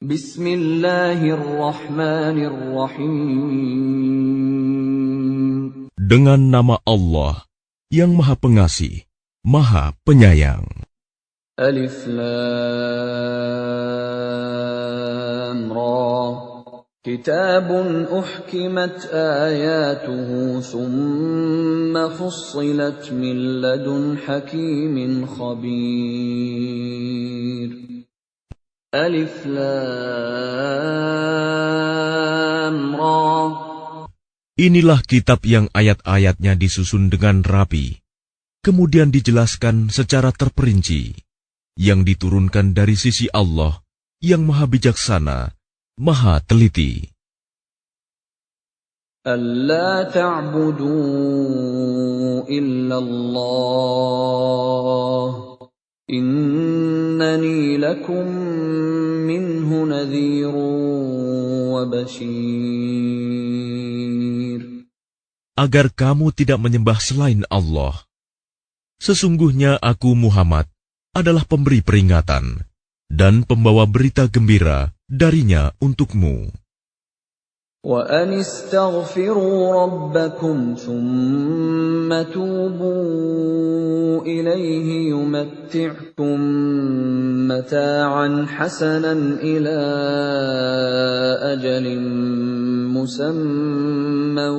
Bismillahirrahmanirrahim. Dengan nama Allah yang Maha Pengasih, Maha Penyayang. Alif Lam Ra. Kitabun uhkimat ayatuhu thumma fussilat min ladun hakimin khabir. Alif Lam Ra. Inilah kitab yang ayat-ayatnya disusun dengan rapi, kemudian dijelaskan secara terperinci, yang diturunkan dari sisi Allah yang Maha Bijaksana, Maha Teliti. Alla ta'budu illallah, innani lakum minhu nadhirun wa bashir. Agar kamu tidak menyembah selain Allah. Sesungguhnya aku Muhammad adalah pemberi peringatan dan pembawa berita gembira darinya untukmu. Wa anistaghfiru rabbakum thumma tubu ilayhi yumatti'kum mata'an hasanan ila ajalin musamman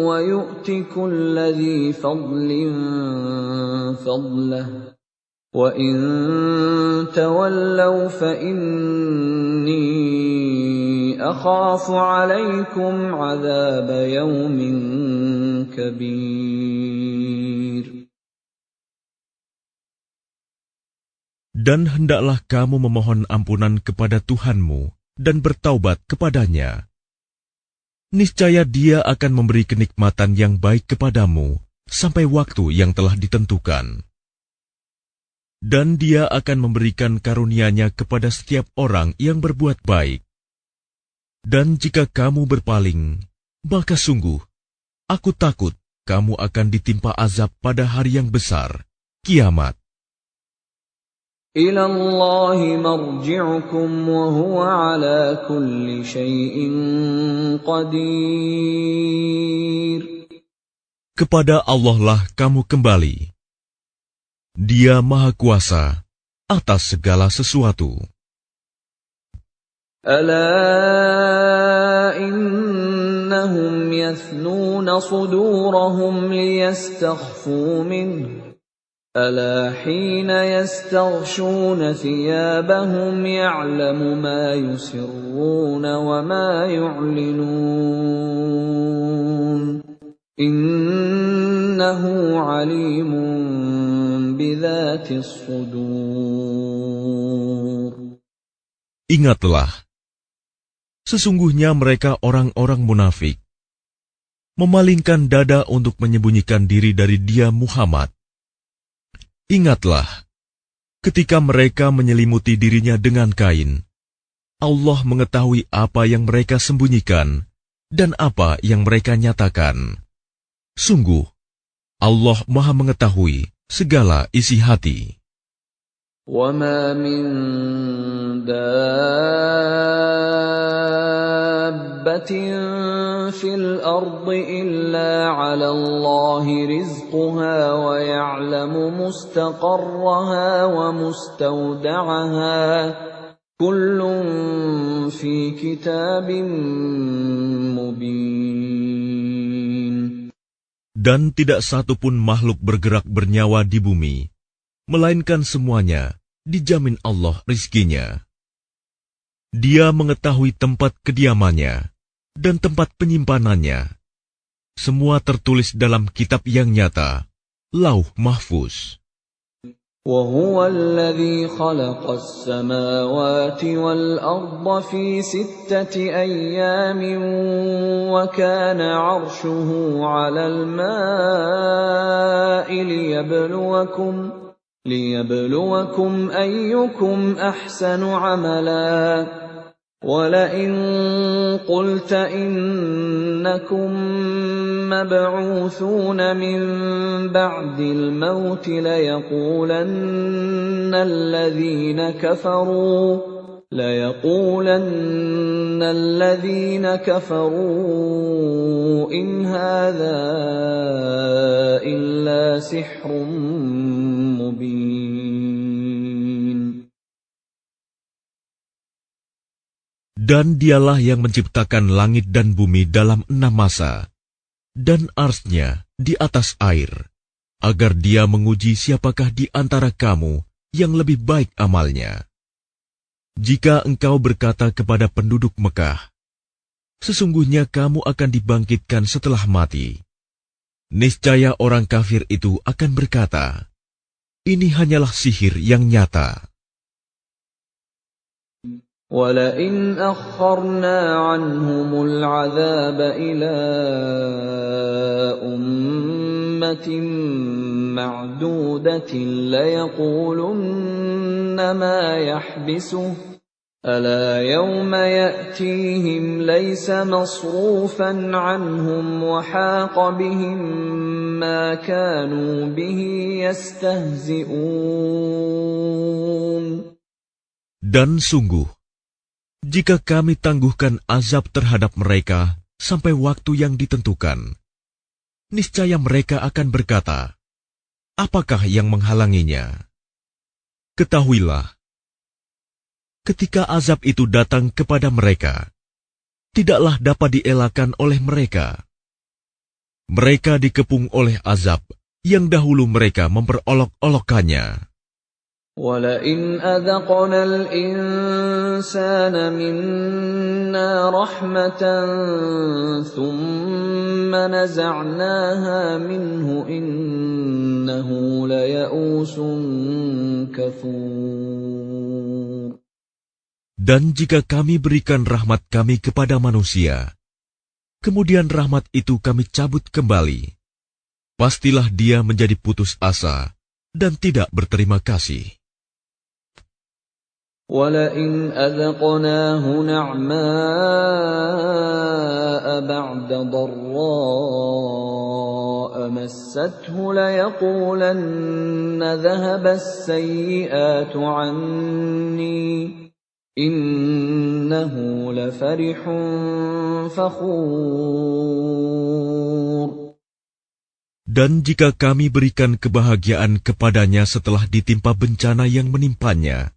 wa yu'ti kulli dhi fadlin fadlahu wa in tawallaw fa inni akhafu 'alaykum 'adzab yawmin kabir. Dan hendaklah kamu memohon ampunan kepada Tuhanmu dan bertaubat kepadanya. Niscaya Dia akan memberi kenikmatan yang baik kepadamu sampai waktu yang telah ditentukan. Dan Dia akan memberikan karunia-Nya kepada setiap orang yang berbuat baik. Dan jika kamu berpaling, maka sungguh, aku takut kamu akan ditimpa azab pada hari yang besar, kiamat. Ila Allahi marji'ukum wa huwa ala kulli syai'in qadir. Kepada Allah lah kamu kembali. Dia Maha Kuasa atas segala sesuatu. Ala innahum yathnuna sudurahum liyastakhfu minhu. Ala hina yastaghshuna thiyabahum ya'lamu ma yusirruna wa ma yu'linun. Innahu alimun bidhatis sudur. Ingatlah, sesungguhnya mereka orang-orang munafik, memalingkan dada untuk menyembunyikan diri dari Dia Muhammad. Ingatlah, ketika mereka menyelimuti dirinya dengan kain, Allah mengetahui apa yang mereka sembunyikan dan apa yang mereka nyatakan. Sungguh, Allah Maha mengetahui segala isi hati. وَمَا مِن دَابَّةٍ فِي الْأَرْضِ إِلَّا عَلَى اللَّهِ رِزْقُهَا وَيَعْلَمُ مُسْتَقَرَّهَا وَمُسْتَوْدَعَهَا كُلٌّ فِي كِتَابٍ مُبِينٍ. Dan tidak satu pun makhluk bergerak bernyawa di bumi, melainkan semuanya dijamin Allah rizkinya. Dia mengetahui tempat kediamannya dan tempat penyimpanannya. Semua tertulis dalam kitab yang nyata, Lauh Mahfuz. وَهُوَ الَّذِي خَلَقَ السَّمَاوَاتِ وَالْأَرْضَ فِي 6 أَيَّامٍ وَكَانَ عَرْشُهُ عَلَى الْمَاءِ لِيَبْلُوَكُمْ أَيُّكُمْ أَحْسَنُ عَمَلًا وَلَئِن قُلْتَ إِنَّكُمْ مَبْعُوثُونَ مِنْ بَعْدِ الْمَوْتِ لَيَقُولَنَّ الَّذِينَ كَفَرُوا ليقولن الذين كفروا إن هذا إلا سحر مبين. Dan dialah yang menciptakan langit dan bumi dalam 6 masa, dan arsy-Nya di atas air, agar Dia menguji siapakah di antara kamu yang lebih baik amalnya. Jika engkau berkata kepada penduduk Mekah, sesungguhnya kamu akan dibangkitkan setelah mati, niscaya orang kafir itu akan berkata, ini hanyalah sihir yang nyata. وَلَئِنْ أَخَّرْنَا عَنْهُمُ الْعَذَابَ إِلَىٰ أُمَّةٍ مَّعْدُودَةٍ لَّيَقُولُنَّ مَا يَحْبِسُهُ أَلَا يَوْمَ يَأْتِيهِمْ لَيْسَ مَصْرُوفًا عَنْهُمْ وَحَاقَ بِهِم مَّا كَانُوا بِهِ يَسْتَهْزِئُونَ. Dan sungguh, jika kami tangguhkan azab terhadap mereka sampai waktu yang ditentukan, niscaya mereka akan berkata, apakah yang menghalanginya? Ketahuilah, ketika azab itu datang kepada mereka, tidaklah dapat dielakkan oleh mereka. Mereka dikepung oleh azab yang dahulu mereka memperolok-olokkannya. وَلَئِنْ أَذَقْنَا الْإِنسَانَ مِنَّا رَحْمَةً ثُمَّ نَزَعْنَاهَا مِنْهُ إِنَّهُ لَيَئُوسٌ كَفُورٌ. Dan jika kami berikan rahmat kami kepada manusia, kemudian rahmat itu kami cabut kembali, pastilah dia menjadi putus asa dan tidak berterima kasih. وَلَئِنْ أَذَقْنَاهُ نَعْمَاءَ بَعْدَ ضَرَّاءَ مَسَّتْهُ لَيَقُولَنَّ ذَهَبَ السَّيِّئَاتُ عَنِّي إِنَّهُ لَفَرِحٌ فَخُورٌ. Dan jika kami berikan kebahagiaan kepadanya setelah ditimpa bencana yang menimpanya,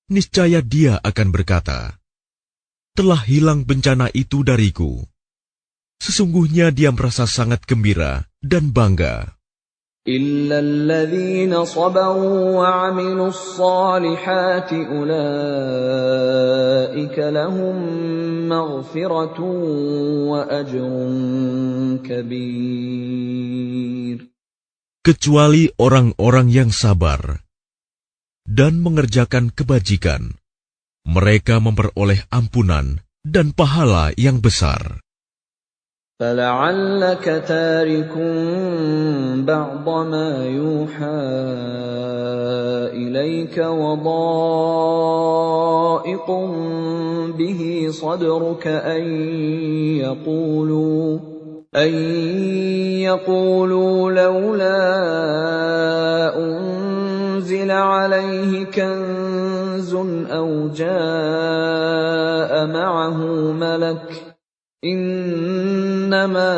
niscaya dia akan berkata, telah hilang bencana itu dariku. Sesungguhnya dia merasa sangat gembira dan bangga. إِلَّا الَّذِينَ صَبَرُوا وَعَمِلُوا الصَّالِحَاتِ أُولَئِكَ لَهُم مَّغْفِرَةٌ وَأَجْرٌ كَبِيرٌ. Kecuali orang-orang yang sabar dan mengerjakan kebajikan, mereka memperoleh ampunan dan pahala yang besar. فَلَعَلَّكَ تَارِكٌ بَعْضَ مَا يُوحَىٰ إِلَيْكَ وَضَائِقٌ بِهِ صَدْرُكَ أَن يَقُولُوا لَوْلَا أُنزِلَ عَلَيْهِ كَنزٌ أَوْ جَاءَ مَعَهُ مَلَكٌ إِنَّمَا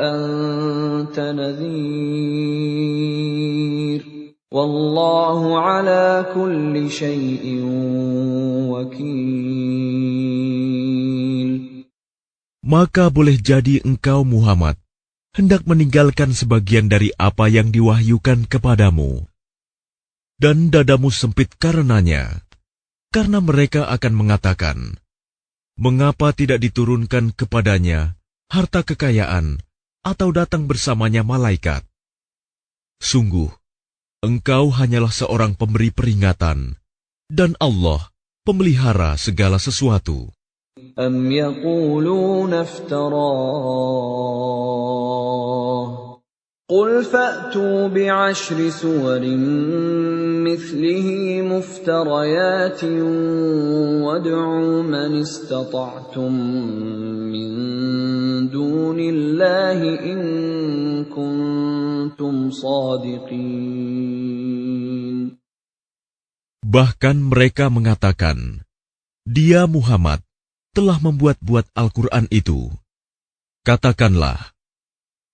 أَنتَ نَذِيرٌ وَاللَّهُ عَلَى كُلِّ شَيْءٍ وَكِيلٌ. Maka boleh jadi engkau Muhammad hendak meninggalkan sebagian dari apa yang diwahyukan kepadamu, dan dadamu sempit karenanya, karena mereka akan mengatakan, mengapa tidak diturunkan kepadanya harta kekayaan atau datang bersamanya malaikat? Sungguh, engkau hanyalah seorang pemberi peringatan, dan Allah pemelihara segala sesuatu. أَمْ يَقُولُونَ افْتَرَاهُ قُلْ فَأْتُوا بِعَشْرِ سُوَرٍ مِثْلِهِ مُفْتَرَيَاتٍ وَادْعُوا مَنِ اسْتَطَعْتُم مِّن دُونِ اللَّهِ إِن كُنتُمْ صَادِقِينَ. Bahkan mereka mengatakan, "Dia Muhammad telah membuat-buat Al-Quran itu." Katakanlah,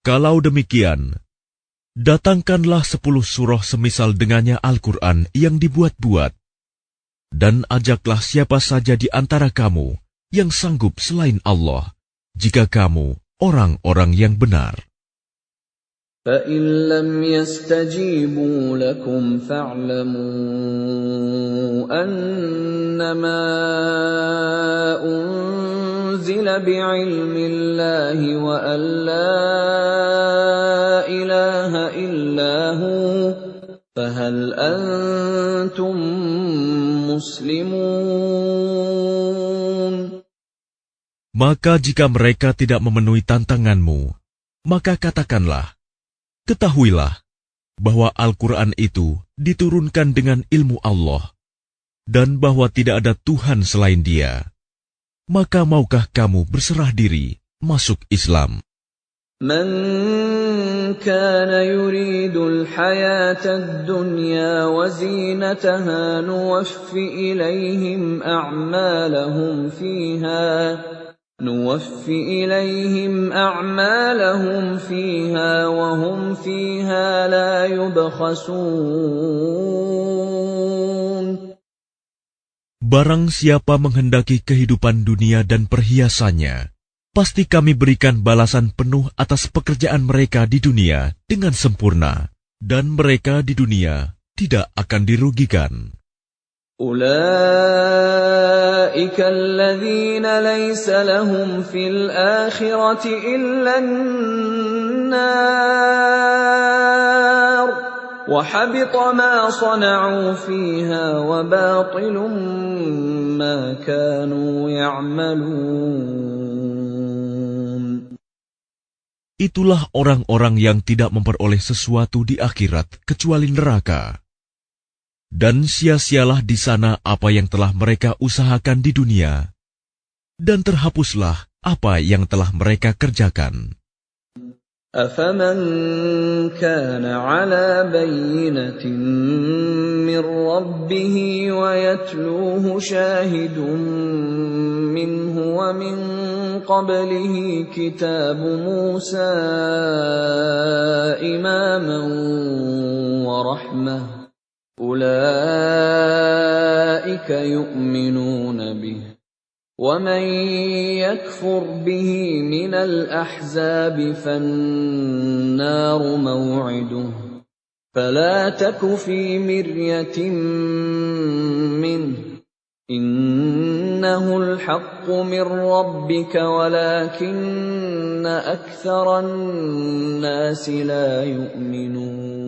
kalau demikian, datangkanlah 10 surah semisal dengannya Al-Quran yang dibuat-buat, dan ajaklah siapa saja di antara kamu yang sanggup selain Allah, jika kamu orang-orang yang benar. فَإِن لَّمْ يَسْتَجِيبُوا لَكُمْ فَاعْلَمُوا أَنَّمَا أُنزِلَ بِعِلْمِ اللَّهِ وَأَن لَّا إِلَٰهَ إِلَّا هُوَ فَهَلْ أَنتُم مُّسْلِمُونَ. Maka jika mereka tidak memenuhi tantanganmu, maka katakanlah, ketahuilah bahwa Al-Quran itu diturunkan dengan ilmu Allah, dan bahwa tidak ada Tuhan selain Dia. Maka maukah kamu berserah diri masuk Islam? من كان يريد الحياة الدنيا وزينتها نوفِ إليهم أعمالهم فيها وهم فيها لا يبخسون. Barang siapa menghendaki kehidupan dunia dan perhiasannya, pasti kami berikan balasan penuh atas pekerjaan mereka di dunia dengan sempurna, dan mereka di dunia tidak akan dirugikan. أولئك الذين ليس لهم في الآخرة إلا النار وحبط ما صنعوا فيها وباطل ما كانوا يعملون. Itulah orang-orang yang tidak memperoleh sesuatu di akhirat kecuali neraka. Dan sia-sialah di sana apa yang telah mereka usahakan di dunia, dan terhapuslah apa yang telah mereka kerjakan. أَفَمَنْ كَانَ عَلَى بَيِّنَةٍ مِّن رَّبِّهِ وَيَتْلُوهُ شَاهِدٌ مِّنْهُ وَمِن قَبْلِهِ كِتَابُ مُوسَىٰ إِمَامًا وَرَحْمَةً أُولَٰئِكَ يُؤْمِنُونَ بِهِ وَمَن يَكْفُرْ بِهِ مِنَ الْأَحْزَابِ فَالنَّارُ مَوْعِدُهُ فَلَا تَكُ فِي مِرْيَةٍ مِّنْهُ إِنَّهُ الْحَقُّ مِن رَّبِّكَ وَلَٰكِنَّ أَكْثَرَ النَّاسِ لَا يُؤْمِنُونَ.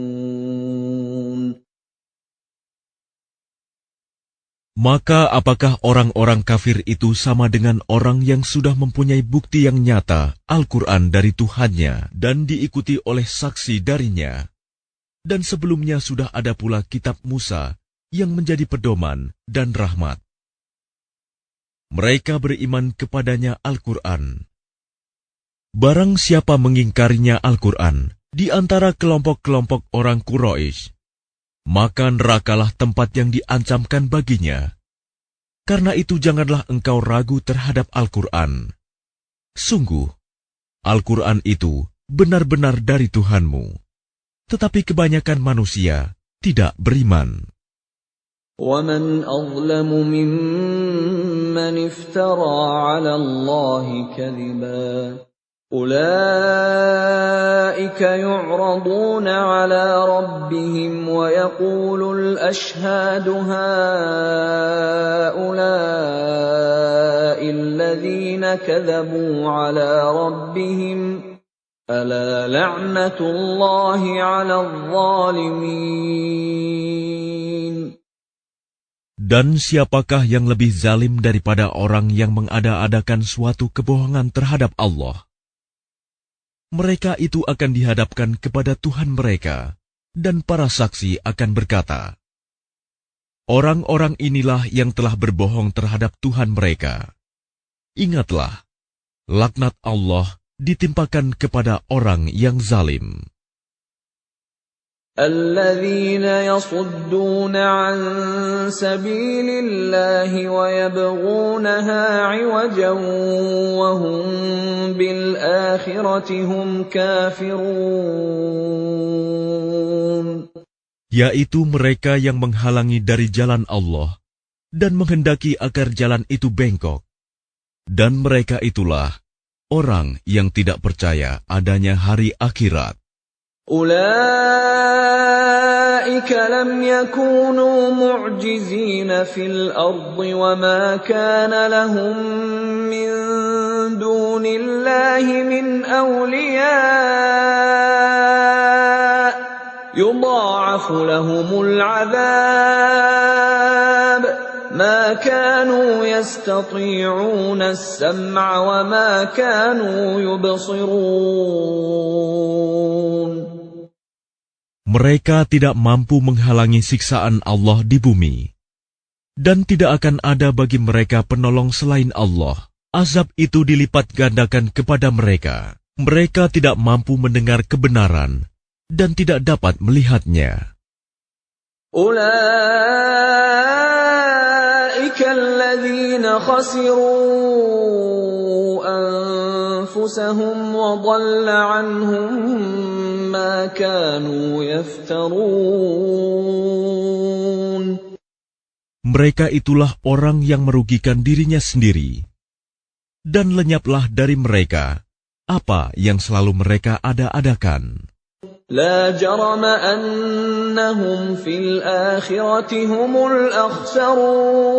Maka apakah orang-orang kafir itu sama dengan orang yang sudah mempunyai bukti yang nyata Al-Quran dari Tuhannya dan diikuti oleh saksi darinya? Dan sebelumnya sudah ada pula kitab Musa yang menjadi pedoman dan rahmat. Mereka beriman kepadanya Al-Quran. Barang siapa mengingkarinya Al-Quran di antara kelompok-kelompok orang Quraisy, maka nerakalah tempat yang diancamkan baginya. Karena itu janganlah engkau ragu terhadap Al-Quran. Sungguh, Al-Quran itu benar-benar dari Tuhanmu. Tetapi kebanyakan manusia tidak beriman. وَمَنْ أَظْلَمُ مِمَّنِ افْتَرَىٰ عَلَى اللَّهِ كَذِبًا أُولَٰئِكَ يُعْرَضُونَ عَلَىٰ رَبِّهِمْ وَيَقُولُ الْأَشْهَادُ هَٰؤُلَاءِ الَّذِينَ كَذَبُوا عَلَىٰ رَبِّهِمْ أَلَا لَعْنَةُ اللَّهِ عَلَى الظَّالِمِينَ. Dan siapakah yang lebih zalim daripada orang yang mengada-adakan suatu kebohongan terhadap Allah? Mereka itu akan dihadapkan kepada Tuhan mereka, dan para saksi akan berkata, orang-orang inilah yang telah berbohong terhadap Tuhan mereka. Ingatlah, laknat Allah ditimpakan kepada orang yang zalim. الذين يصدون عن سبيل الله ويبغونها عوجا وهم بالآخرة هم كافرون. Yaitu mereka yang menghalangi dari jalan Allah dan menghendaki agar jalan itu bengkok. Dan mereka itulah orang yang tidak percaya adanya hari akhirat. أولئك لم يكونوا معجزين في الأرض وما كان لهم من دون الله من أولياء يضاعف لهم العذاب ما كانوا يستطيعون السمع وما كانوا يبصرون. Mereka tidak mampu menghalangi siksaan Allah di bumi, dan tidak akan ada bagi mereka penolong selain Allah. Azab itu dilipat gandakan kepada mereka. Mereka tidak mampu mendengar kebenaran dan tidak dapat melihatnya. Ulaika alladzina khasiru anfusahum wa dhalla anhum ma kanu yaftarun. Mereka itulah orang yang merugikan dirinya sendiri, dan lenyaplah dari mereka apa yang selalu mereka ada-adakan. La jarama annahum fil akhirati humul akhsarun.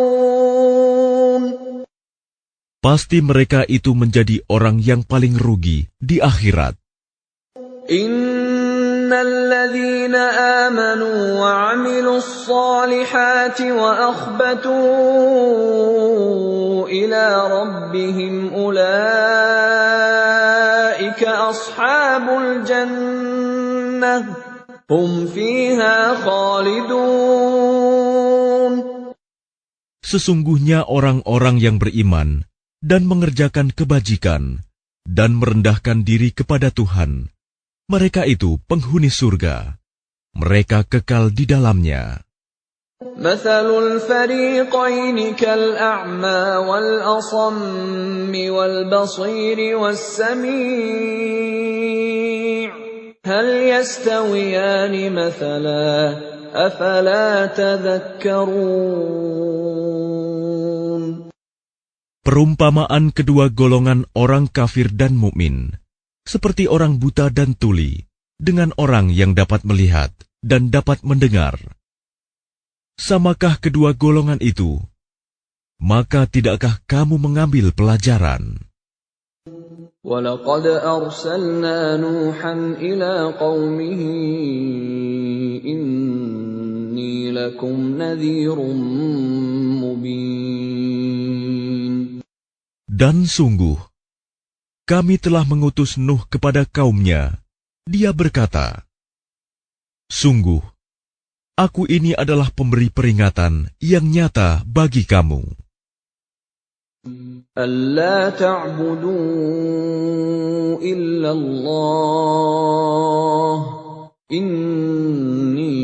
Pasti mereka itu menjadi orang yang paling rugi di akhirat. Innal ladzina amanu wa 'amilus salihati wa akhbatu ila rabbihim ulaika ashabul jannah hum fiha khalidun. Sesungguhnya orang-orang yang beriman dan mengerjakan kebajikan dan merendahkan diri kepada Tuhan, mereka itu penghuni surga. Mereka kekal di dalamnya. Mathalul fariqaini kal'a'ma wal-asammi wal-basiri was-sami' hal yastawiyani mathala afala tadhakkarun. Perumpamaan kedua golongan orang kafir dan mukmin seperti orang buta dan tuli dengan orang yang dapat melihat dan dapat mendengar. Samakah kedua golongan itu? Maka tidakkah kamu mengambil pelajaran? وَلَقَدْ أَرْسَلْنَا نُوحًا إِلَىٰ قَوْمِهِ إِنِّي لَكُمْ نَذِيرٌ مُّبِينٌ. Dan sungguh, kami telah mengutus Nuh kepada kaumnya. Dia berkata, sungguh, aku ini adalah pemberi peringatan yang nyata bagi kamu. أَلَّا تَعْبُدُوا إِلَّا اللَّهَ إِنِّي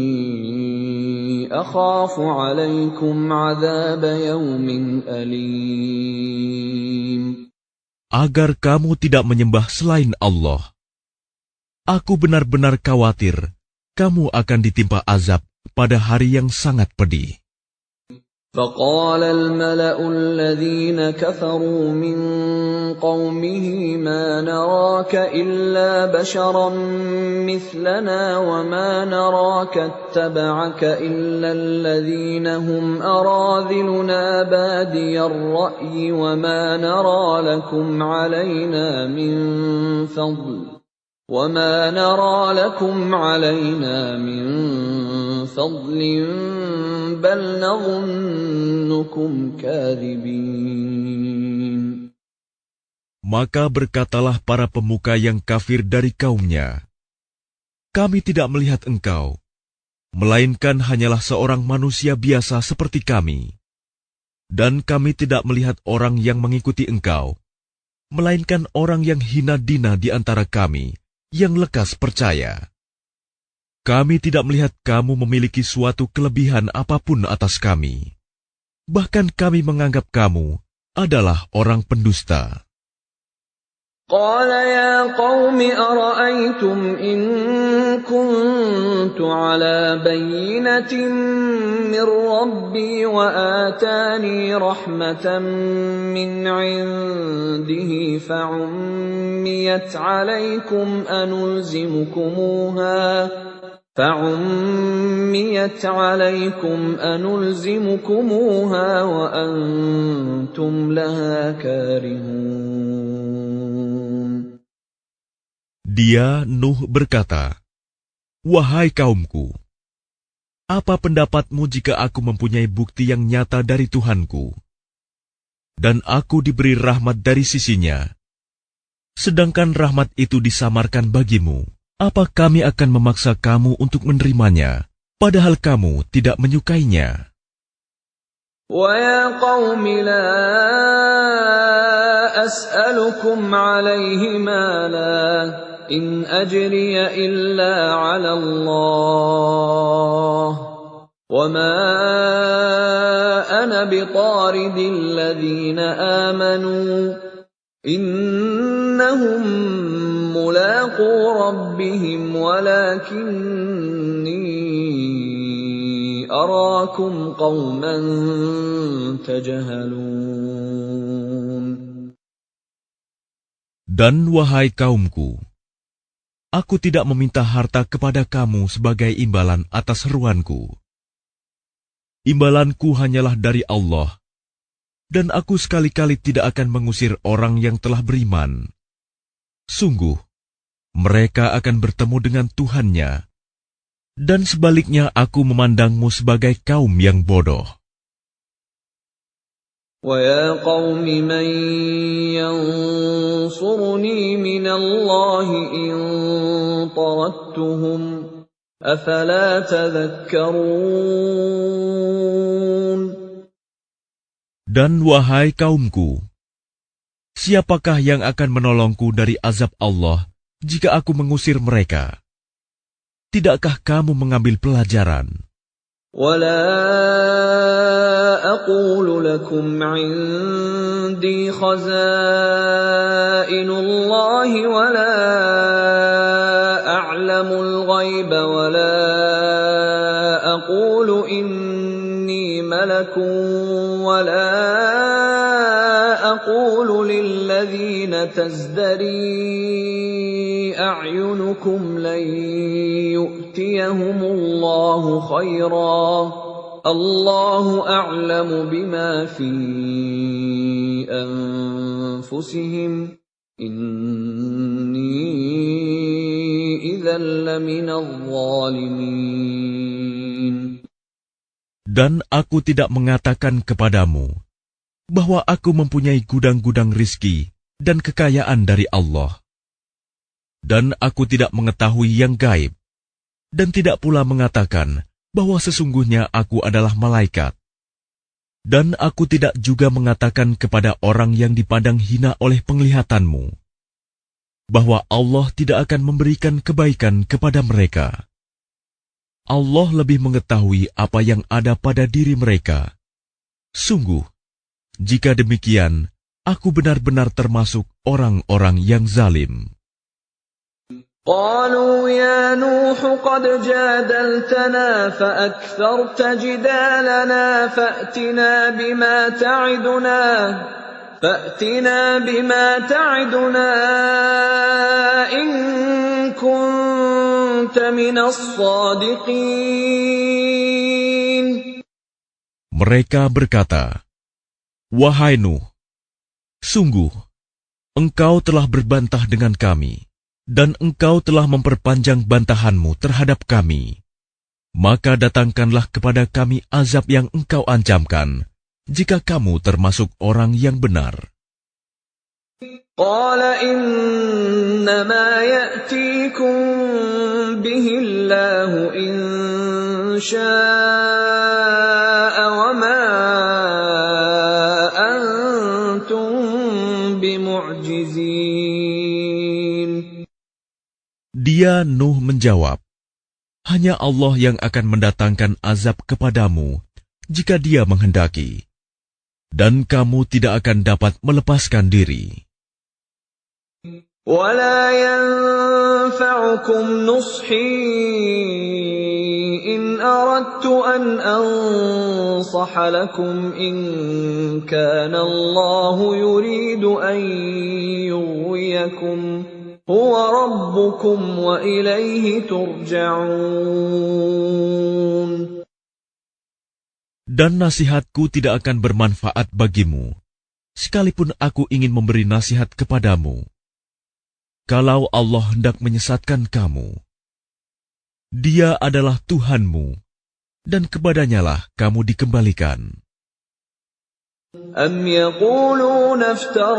أَخَافُ عَلَيْكُمْ عَذَابَ يَوْمٍ أَلِيمٍ. Agar kamu tidak menyembah selain Allah. Aku benar-benar khawatir kamu akan ditimpa azab pada hari yang sangat pedih. فَقَالَ الْمَلَأُ الَّذِينَ كَفَرُوا مِنْ قَوْمِهِ مَا نَرَاكَ إِلَّا بَشَرًا مِثْلَنَا وَمَا نَرَاكَ اتَّبَعَكَ إِلَّا الَّذِينَ هُمْ أَرَاذِلُنَا بَادِيَ الرَّأْيِ وَمَا نَرَى لَكُمْ عَلَيْنَا مِنْ فَضْلٍ بَلْ نَظُنُّكُمْ كَاذِبِينَ. Maka berkatalah para pemuka yang kafir dari kaumnya, kami tidak melihat engkau, melainkan hanyalah seorang manusia biasa seperti kami. Dan kami tidak melihat orang yang mengikuti engkau, melainkan orang yang hina dina di antara kami, yang lekas percaya. Kami tidak melihat kamu memiliki suatu kelebihan apapun atas kami. Bahkan kami menganggap kamu adalah orang pendusta. قال يا قوم أرأيتم إن كنت على بينة من ربي وآتاني رحمة من عنده فعميت عليكم أنلزمكموها وأنتم لها كارهون. Dia, Nuh, berkata, "Wahai kaumku, apa pendapatmu jika aku mempunyai bukti yang nyata dari Tuhanku, dan aku diberi rahmat dari sisinya, sedangkan rahmat itu disamarkan bagimu? Apa kami akan memaksa kamu untuk menerimanya, padahal kamu tidak menyukainya?" وَيَا قَوْمِ لَا أَسْأَلُكُمْ عَلَيْهِ مَالًا إِنْ أَجْرِيَ إِلَّا عَلَى اللَّهِ وَمَا أَنَا بِطَارِدِ الَّذِينَ آمَنُوا إِنَّهُمْ مُلَاقُو رَبِّهِمْ وَلَكِنِّي أَرَاكُمْ قَوْمًا تَجْهَلُونَ. Dan wahai kaumku, aku tidak meminta harta kepada kamu sebagai imbalan atas seruanku. Imbalanku hanyalah dari Allah, dan aku sekali-kali tidak akan mengusir orang yang telah beriman. Sungguh, mereka akan bertemu dengan Tuhannya, dan sebaliknya aku memandangmu sebagai kaum yang bodoh. وَيَا قَوْمِ مَنْ يَنْصُرُنِي مِنَ اللَّهِ إِنْ طَرَدتُّهُمْ أَفَلَا تَذَكَّرُونَ. Dan wahai kaumku, siapakah yang akan menolongku dari azab Allah jika aku mengusir mereka? Tidakkah kamu mengambil pelajaran? وَلَا أَقُولُ لَكُمْ عِنْدِي خَزَائِنُ اللَّهِ وَلَا أَعْلَمُ الْغَيْبَ وَلَا أَقُولُ إِنِّي مَلَكٌ وَلَا أَقُولُ لِلَّذِينَ تَزْدَرِي أَعْيُنُكُمْ لَنْ يُؤْتِيَهُمُ اللَّهُ خَيْرًا اللَّهُ أَعْلَمُ بِمَا فِي أَنفُسِهِمْ إِنِّي إِذًا لَّمِنَ الظَّالِمِينَ. Dan aku tidak mengatakan kepadamu bahwa aku mempunyai gudang-gudang rizki dan kekayaan dari Allah. Dan aku tidak mengetahui yang gaib, dan tidak pula mengatakan bahwa sesungguhnya aku adalah malaikat. Dan aku tidak juga mengatakan kepada orang yang dipandang hina oleh penglihatanmu, bahwa Allah tidak akan memberikan kebaikan kepada mereka. Allah lebih mengetahui apa yang ada pada diri mereka. Sungguh, jika demikian, aku benar-benar termasuk orang-orang yang zalim. قالوا يا نوح قد جادلتنا فأكثرت جدالنا فأتنا بما تعدنا إن كنت من الصادقين. Mereka berkata, "Wahai Nuh, sungguh, engkau telah berbantah dengan kami, dan engkau telah memperpanjang bantahanmu terhadap kami. Maka datangkanlah kepada kami azab yang engkau ancamkan, jika kamu termasuk orang yang benar." قال إنما يأتيكم به الله إن شاء وما أنتم بمعجزين. Dia, Nuh, menjawab, Hanya Allah yang akan mendatangkan azab kepadamu jika Dia menghendaki, dan kamu tidak akan dapat melepaskan diri. وَلَا يَنفَعُكُمْ نُصْحِي إِنْ أَرَدْتُ أَنْ أَنصَحَ لَكُمْ إِنْ كَانَ اللَّهُ يُرِيدُ أَنْ يُغْوِيَكُمْ هُوَ رَبُّكُمْ وَإِلَيْهِ تُرْجَعُونَ. Dan nasihatku tidak akan bermanfaat bagimu, sekalipun aku ingin memberi nasihat kepadamu. Kalau Allah hendak menyesatkan kamu, Dia adalah Tuhanmu, dan kepadanyalah kamu dikembalikan. أَمْ يَقُولُونَ افْتَرَاهُ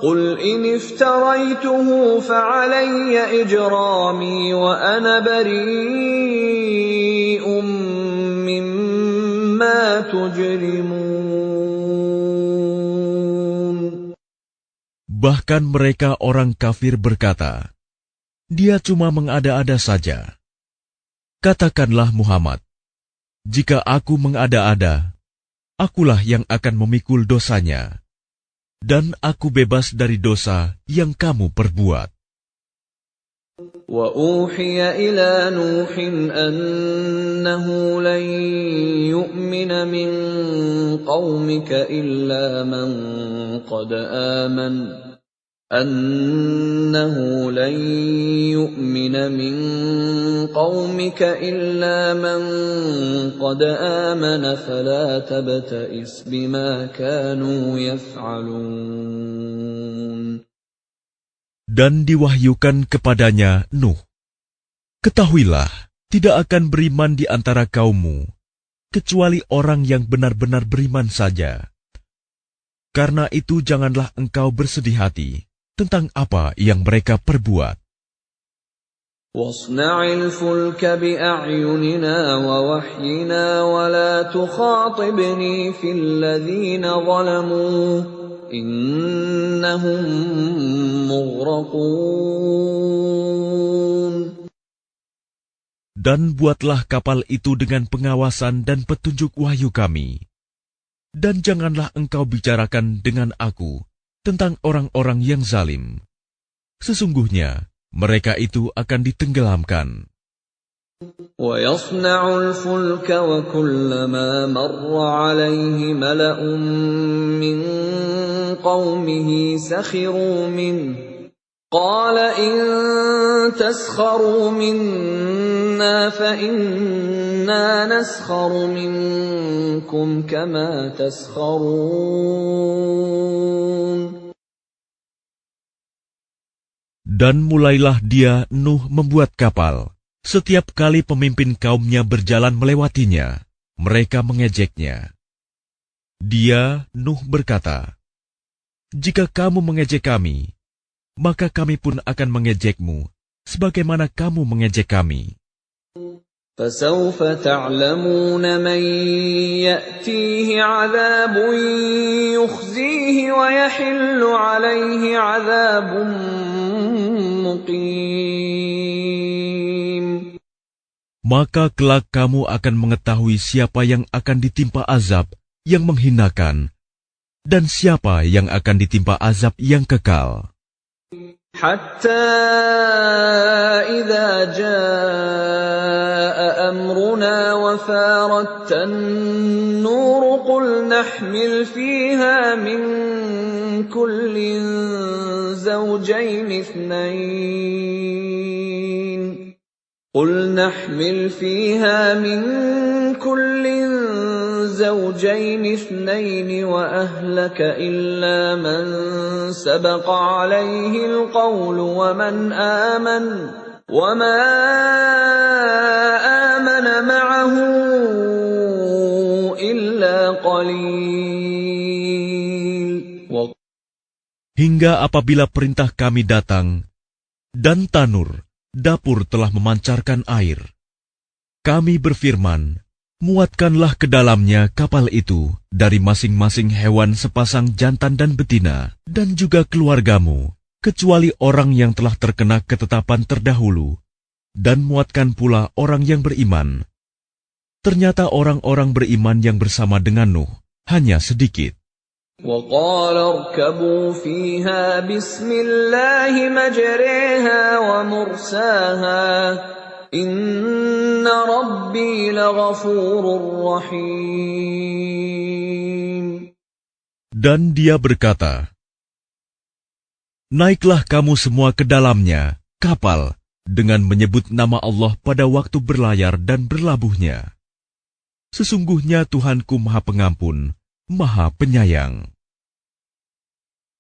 قُلْ إِنِ افْتَرَيْتُهُ فَعَلَيَّ إِجْرَامِي وَأَنَا بَرِيءٌ مِّمَّا تُجْرِمُونَ. Bahkan mereka orang kafir berkata, Dia cuma mengada-ada saja. Katakanlah Muhammad, jika aku mengada-ada, akulah yang akan memikul dosanya, dan aku bebas dari dosa yang kamu perbuat. وَأُوحِيَ إِلَى نُوحٍ أَنَّهُ لَن يُؤْمِنَ مِن قَوْمِكَ إِلَّا مَن قَدْ آمَنَ فَلَا تَبْتَئِسْ بِمَا كَانُوا يَفْعَلُونَ. Dan diwahyukan kepadanya Nuh, ketahuilah, tidak akan beriman di antara kaummu, kecuali orang yang benar-benar beriman saja. Karena itu janganlah engkau bersedih hati tentang apa yang mereka perbuat. وَاصْنَعِ الْفُلْكَ بِأَعْيُنِنَا وَوَحْيِنَا وَلَا تُخَاطِبْنِي فِي الَّذِينَ ظَلَمُوا إِنَّهُمْ مُغْرَقُونَ. Dan buatlah kapal itu dengan pengawasan dan petunjuk wahyu kami. Dan janganlah engkau bicarakan dengan aku tentang orang-orang yang zalim. Sesungguhnya mereka itu akan ditenggelamkan. وَيَصْنَعُ الْفُلْكَ وَكُلَّمَا مَرَّ عَلَيْهِ مَلَأٌ مِّن قَوْمِهِ سَخِرُوا مِنْهُ قَالَ إِن تَسْخَرُوا مِنَّا فَإِنَّا نَسْخَرُ مِنكُمْ كَمَا تَسْخَرُونَ. Dan mulailah dia Nuh membuat kapal. Setiap kali pemimpin kaumnya berjalan melewatinya, mereka mengejeknya. Dia, Nuh, berkata, jika kamu mengejek kami, maka kami pun akan mengejekmu, sebagaimana kamu mengejek kami. فَسَوْفَ تَعْلَمُونَ مَنْ يَأْتِيهِ عَذَابٌ يُخْزِيهِ وَيَحِلُّ عَلَيْهِ عَذَابٌ مُقِيمٌ. Maka kelak kamu akan mengetahui siapa yang akan ditimpa azab yang menghinakan, dan siapa yang akan ditimpa azab yang kekal. حَتَّى إِذَا جَاءَ أَمْرُنَا وَفَارَتِ النُّورُ قُلْ نَحْمِلْ فِيهَا مِن كُلٍّ زَوْجَيْنِ اثْنَيْنِ وَأَهْلَكَ إِلَّا مَن سَبَقَ عَلَيْهِ الْقَوْلُ وَمَنْ آمَنَ وَمَا آمَنَ مَعَهُ إِلَّا قَلِيلٌ. Hingga apabila perintah kami datang, dan tanur, dapur telah memancarkan air. Kami berfirman, muatkanlah ke dalamnya kapal itu dari masing-masing hewan sepasang jantan dan betina, dan juga keluargamu, kecuali orang yang telah terkena ketetapan terdahulu, dan muatkan pula orang yang beriman. Ternyata orang-orang beriman yang bersama dengan Nuh hanya sedikit. وَقَالَ ارْكَبُوا فِيهَا بِسْمِ اللَّهِ مَجْرَاهَا وَمُرْسَاهَا إِنَّ رَبِّي لَغَفُورٌ رَّحِيمٌ. Dan dia berkata, naiklah kamu semua ke dalamnya, kapal, dengan menyebut nama Allah pada waktu berlayar dan berlabuhnya. Sesungguhnya Tuhanku Maha Pengampun, Maha Penyayang.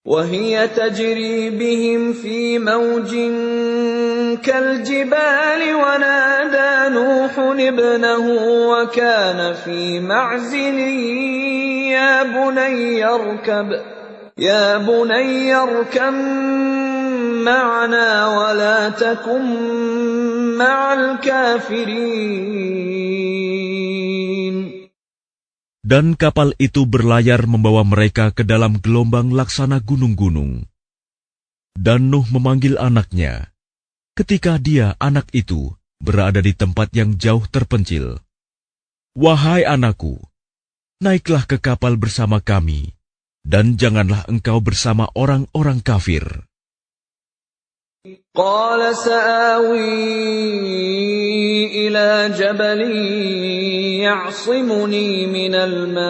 وَهِيَ تَجْرِي بِهِمْ فِي مَوْجٍ كَالْجِبَالِ وَنَادَى نُوحٌ ابْنَهُ وَكَانَ فِي مَعْزِلٍ يَا بُنَيَّ ارْكَب مَّعَنَا وَلَا تَكُن مَّعَ الْكَافِرِينَ. Dan kapal itu berlayar membawa mereka ke dalam gelombang laksana gunung-gunung. Dan Nuh memanggil anaknya, ketika dia, anak itu, berada di tempat yang jauh terpencil. Wahai anakku, naiklah ke kapal bersama kami, dan janganlah engkau bersama orang-orang kafir. قال سآوي إلى جبل يعصمني من الماء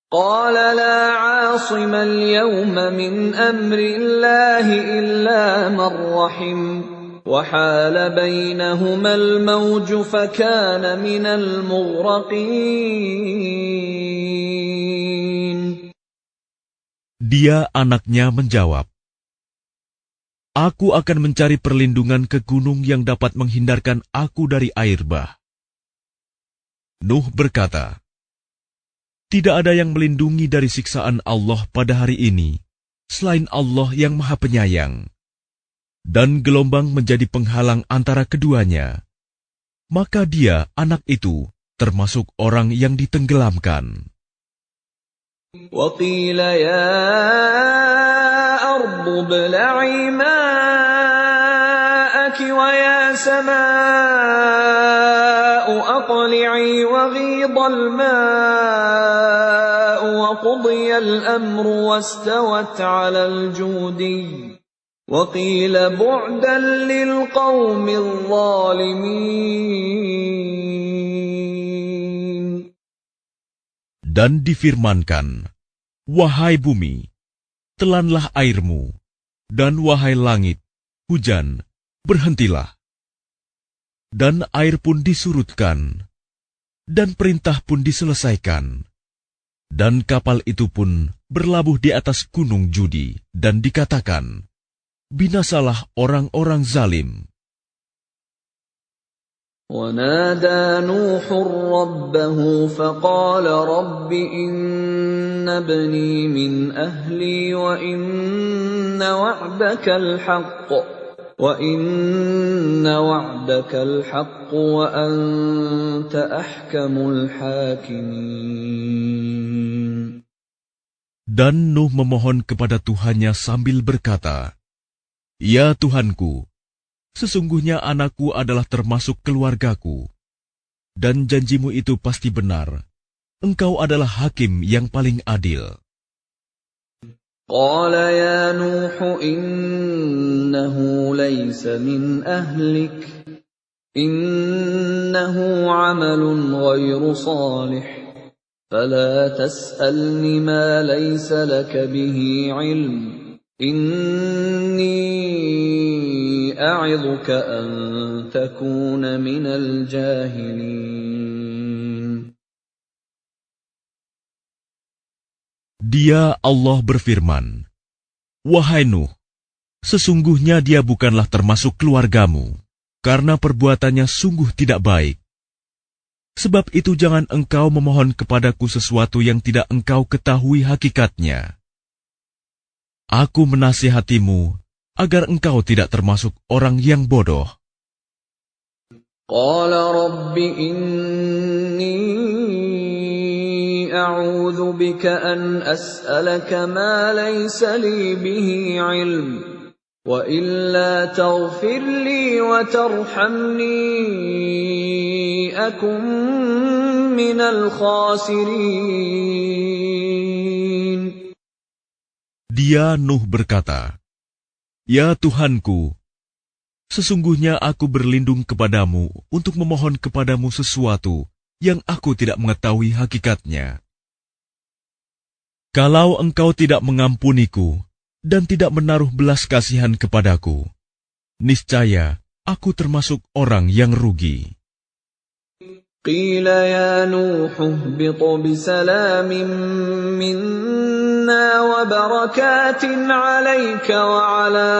قال لا عاصم اليوم من أمر الله إلا من رحم وحال بينهما الموج فكان من المغرقين. Dia, anaknya, menjawab, aku akan mencari perlindungan ke gunung yang dapat menghindarkan aku dari air bah. Nuh berkata, tidak ada yang melindungi dari siksaan Allah pada hari ini, selain Allah yang Maha Penyayang. Dan gelombang menjadi penghalang antara keduanya. Maka dia, anak itu, termasuk orang yang ditenggelamkan. وَقِيلَ يَا أَرْضُ ابْلَعِي مَاءَكِ وَيَا سَمَاءُ أَقْلِعِي وَغِيضَ الْمَاءُ وَقُضِيَ الْأَمْرُ وَاسْتَوَتْ عَلَى الْجُودِيِّ وَقِيلَ بُعْدًا لِلْقَوْمِ الظَّالِمِينَ. Dan difirmankan, wahai bumi, telanlah airmu, dan wahai langit, hujan, berhentilah. Dan air pun disurutkan, dan perintah pun diselesaikan. Dan kapal itu pun berlabuh di atas gunung judi, dan dikatakan, binasalah orang-orang zalim. وَنَادَى نُوحٌ رَبَّهُ فَقَالَ رَبِّ إِنَّ ابْنِي مِنْ أَهْلِي وَإِنَّ وَعْدَكَ الْحَقُّ وَأَنْتَ أَحْكَمُ الْحَاكِمِينَ. Dan Nuh memohon kepada Tuhannya sambil berkata, ya Tuhanku, sesungguhnya anakku adalah termasuk keluargaku, dan janjimu itu pasti benar. Engkau adalah hakim yang paling adil. قال يا نوح إنه ليس من أهلك إنه عمل غير صالح فلا تسألني ما ليس لك به علم إني أعظك أن تكون من الجاهلين. Dia, Allah, berfirman, wahai Nuh, sesungguhnya dia bukanlah termasuk keluargamu, karena perbuatannya sungguh tidak baik. Sebab itu jangan engkau memohon kepadaku sesuatu yang tidak engkau ketahui hakikatnya. Aku menasihatimu agar engkau tidak termasuk orang yang bodoh. قال رب إني أعوذ بك أن أسألك ما ليس لي به علم وإلا تغفر لي وترحمني أكن من الخاسرين. Dia Nuh berkata, "Ya Tuhanku, sesungguhnya aku berlindung kepadamu untuk memohon kepadamu sesuatu yang aku tidak mengetahui hakikatnya. Kalau engkau tidak mengampuniku dan tidak menaruh belas kasihan kepadaku, niscaya aku termasuk orang yang rugi." قيل يا نوح اهبط بسلام منا وبركات عليك وعلى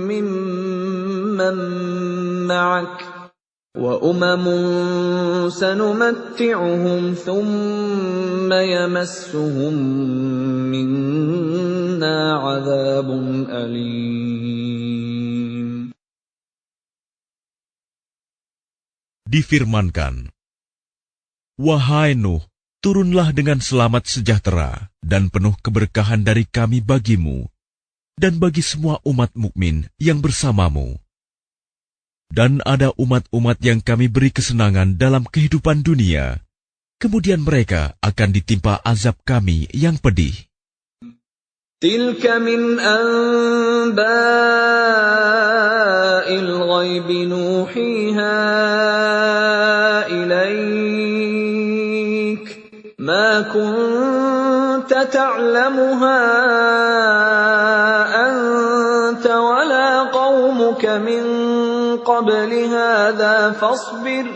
ممن معك وأمم سنمتعهم ثم يمسهم منا عذاب أليم. Difirmankan, "Wahai Nuh, turunlah dengan selamat sejahtera dan penuh keberkahan dari kami bagimu dan bagi semua umat mukmin yang bersamamu. Dan ada umat-umat yang kami beri kesenangan dalam kehidupan dunia, kemudian mereka akan ditimpa azab kami yang pedih." تلك من أنباء الغيب نوحيها إليك ما كنت تعلمها أنت ولا قومك من قبل هذا فاصبر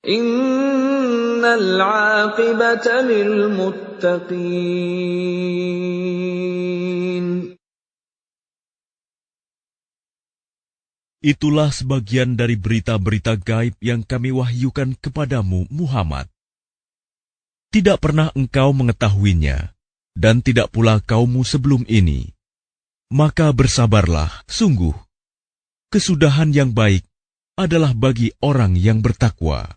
إن العاقبة للمتقين. Itulah sebagian dari berita-berita gaib yang kami wahyukan kepadamu, Muhammad. Tidak pernah engkau mengetahuinya, dan tidak pula kaummu sebelum ini. Maka bersabarlah, sungguh. Kesudahan yang baik adalah bagi orang yang bertakwa.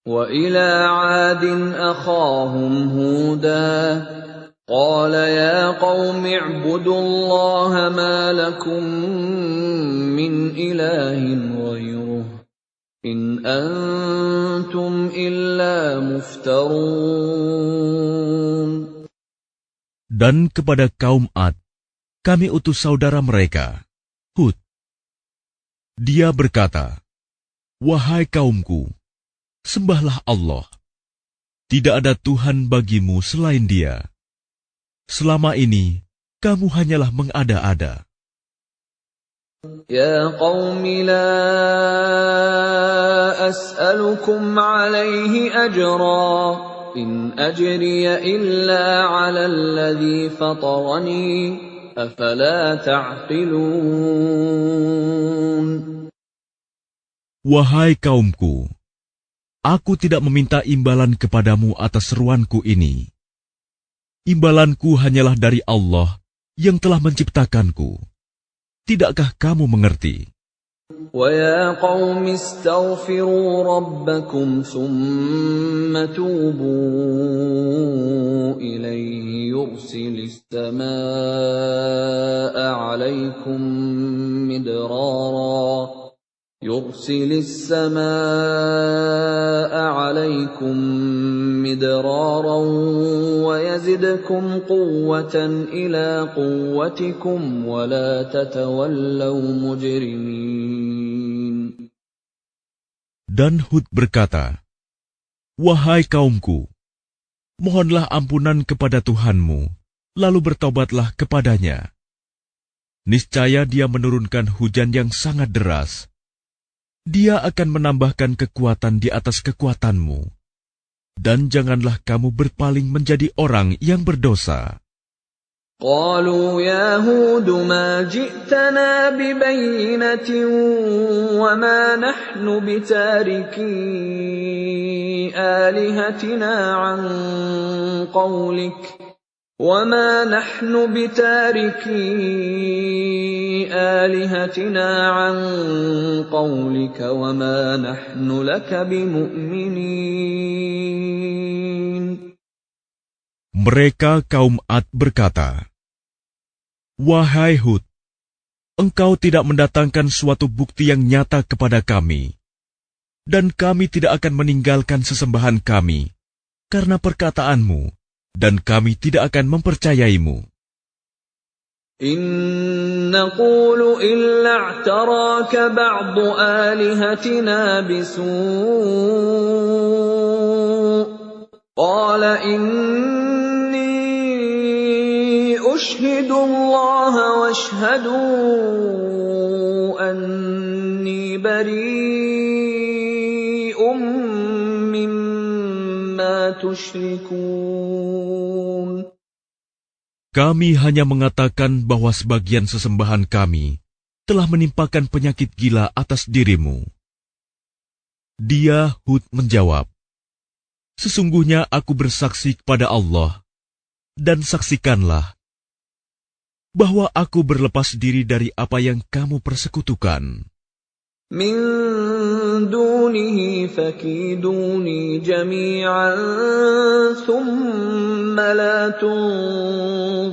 وَإِلَى عَادٍ أَخَاهُمْ هُودًا قَالَ يَا قَوْمِ اعْبُدُوا اللَّهَ مَا لَكُمْ مِنْ إِلَٰهٍ غَيْرُهُ إِنْ أَنْتُمْ إِلَّا مُفْتَرُونَ. Dan kepada kaum Ad, kami utus saudara mereka, Hud. Dia berkata, "Wahai kaumku, sembahlah Allah. Tidak ada Tuhan bagimu selain Dia. Selama ini, kamu hanyalah mengada-ada." يَا قَوْمِ لَا أَسْأَلُكُمْ عَلَيْهِ أَجْرًا إِنْ أَجْرِيَ إِلَّا عَلَى الَّذِي فَطَرَنِي أَفَلَا تَعْقِلُونَ. Wahai kaumku, aku tidak meminta imbalan kepadamu atas seruanku ini. Imbalanku hanyalah dari Allah yang telah menciptakanku. Tidakkah kamu mengerti? وَيَا قَوْمِ اسْتَغْفِرُوا رَبَّكُمْ ثُمَّ تُوبُوا إِلَيْهِ يُرْسِلِ السَّمَاءَ عَلَيْكُمْ مِدْرَارًا وَيَزِدْكُمْ قُوَّةً إِلَى قُوَّتِكُمْ وَلَا تَتَوَلَّوْا مُجْرِمِينَ. Dan Hud berkata, "Wahai kaumku, mohonlah ampunan kepada Tuhanmu, lalu bertobatlah kepadanya. Niscaya Dia menurunkan hujan yang sangat deras. Dia akan menambahkan kekuatan di atas kekuatanmu. Dan janganlah kamu berpaling menjadi orang yang berdosa." قالوا يا هود ما جئتنا ببينة وما نحن بتاركي آلهتنا عن قولك وَمَا نَحْنُ بِتَارِكِي آلِهَتِنَا عَن قَوْلِكَ وَمَا نَحْنُ لَكَ بِمُؤْمِنِينَ. Mereka kaum Ad berkata, "Wahai Hud, engkau tidak mendatangkan suatu bukti yang nyata kepada kami, dan kami tidak akan meninggalkan sesembahan kami karena perkataanmu, dan kami tidak akan mempercayaimu. إِن نَّقُولُ إِلَّا اعْتَرَاكَ بَعْضُ آلِهَتِنَا بِسُوءٍ قَالَ إِنِّي أُشْهِدُ اللَّهَ وَاشْهَدُوا أَنِّي بَرِيءٌ مِّمَّا تُشْرِكُونَ. Kami hanya mengatakan bahwa sebagian sesembahan kami telah menimpakan penyakit gila atas dirimu." Dia, Hud, menjawab, "Sesungguhnya aku bersaksi kepada Allah, dan saksikanlah bahwa aku berlepas diri dari apa yang kamu persekutukan. مِن دُونِهِ فَكِيدُونِي جَمِيعًا ثُمَّ لَا تُنظِرُونَ.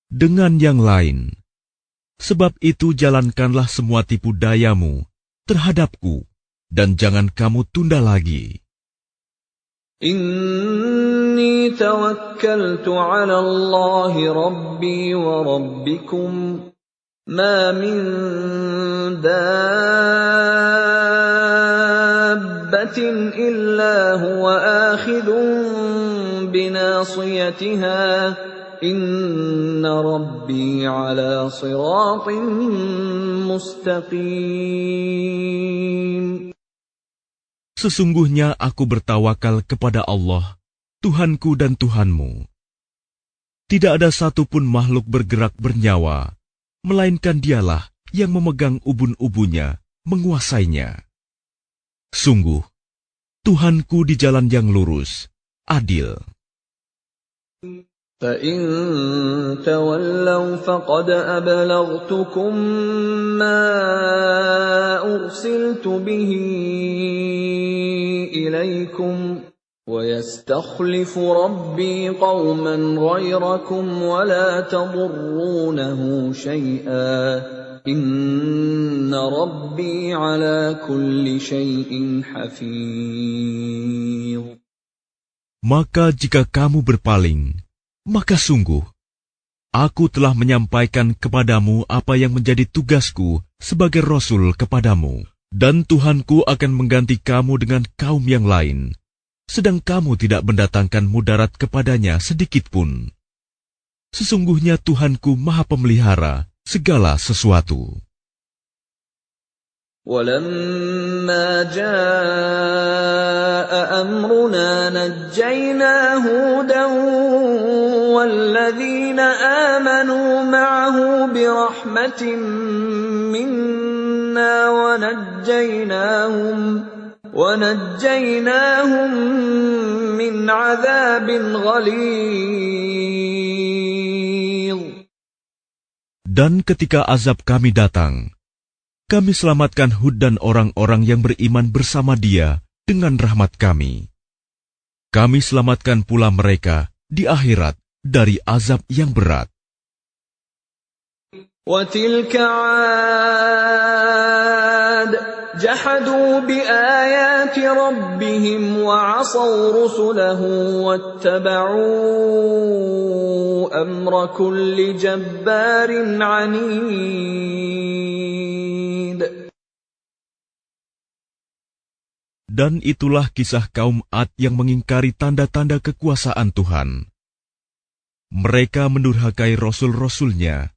Dengan yang lain, sebab itu jalankanlah semua tipu dayamu terhadapku, dan jangan kamu tunda lagi. إِنِّي تَوَكَّلْتُ عَلَى اللَّهِ رَبِّي وَرَبِّكُمْ مَا مِن دَابَّةٍ إِلَّا هُوَ آخِذٌ بِنَاصِيَتِهَا إِنَّ رَبِّي عَلَى صِرَاطٍ مُّسْتَقِيمٍ. Sesungguhnya aku bertawakal kepada Allah, Tuhanku dan Tuhanmu. Tidak ada satupun makhluk bergerak bernyawa, melainkan Dialah yang memegang ubun-ubunnya, menguasainya. Sungguh, Tuhanku di jalan yang lurus, adil." فَإِن تَوَلَّوْا فَقَدْ أَبْلَغْتُكُم مَّا أُرْسِلْتُ بِهِ إِلَيْكُمْ وَيَسْتَخْلِفُ رَبِّي قَوْمًا غَيْرَكُمْ وَلَا تَضُرُّونَهُ شَيْئًا إِنَّ رَبِّي عَلَى كُلِّ شَيْءٍ حَفِيظٌ. Maka jika kamu berpaling, maka sungguh, aku telah menyampaikan kepadamu apa yang menjadi tugasku sebagai Rasul kepadamu, dan Tuhanku akan mengganti kamu dengan kaum yang lain, sedang kamu tidak mendatangkan mudarat kepadanya sedikitpun. Sesungguhnya Tuhanku Maha Pemelihara segala sesuatu. وَلَمَّا جَاءَ أَمْرُنَا نَجَّيْنَا هُودًا وَالَّذِينَ آمَنُوا مَعَهُ بِرَحْمَةٍ مِّنَّا وَنَجَّيْنَاهُمْ مِنْ عَذَابٍ غَلِيظٍ. Dan ketika azab kami datang, kami selamatkan Hud dan orang-orang yang beriman bersama dia dengan rahmat kami. Kami selamatkan pula mereka di akhirat dari azab yang berat. وَتِلْكَ عَادٌ جَحَدُوا بِآيَاتِ رَبِّهِمْ وَعَصَوْا رُسُلَهُ وَاتَّبَعُوا أَمْرَ كُلِّ جَبَّارٍ عَنِيدٍ. Dan itulah kisah kaum Ad yang mengingkari tanda-tanda kekuasaan Tuhan. Mereka mendurhakai rasul-rasulnya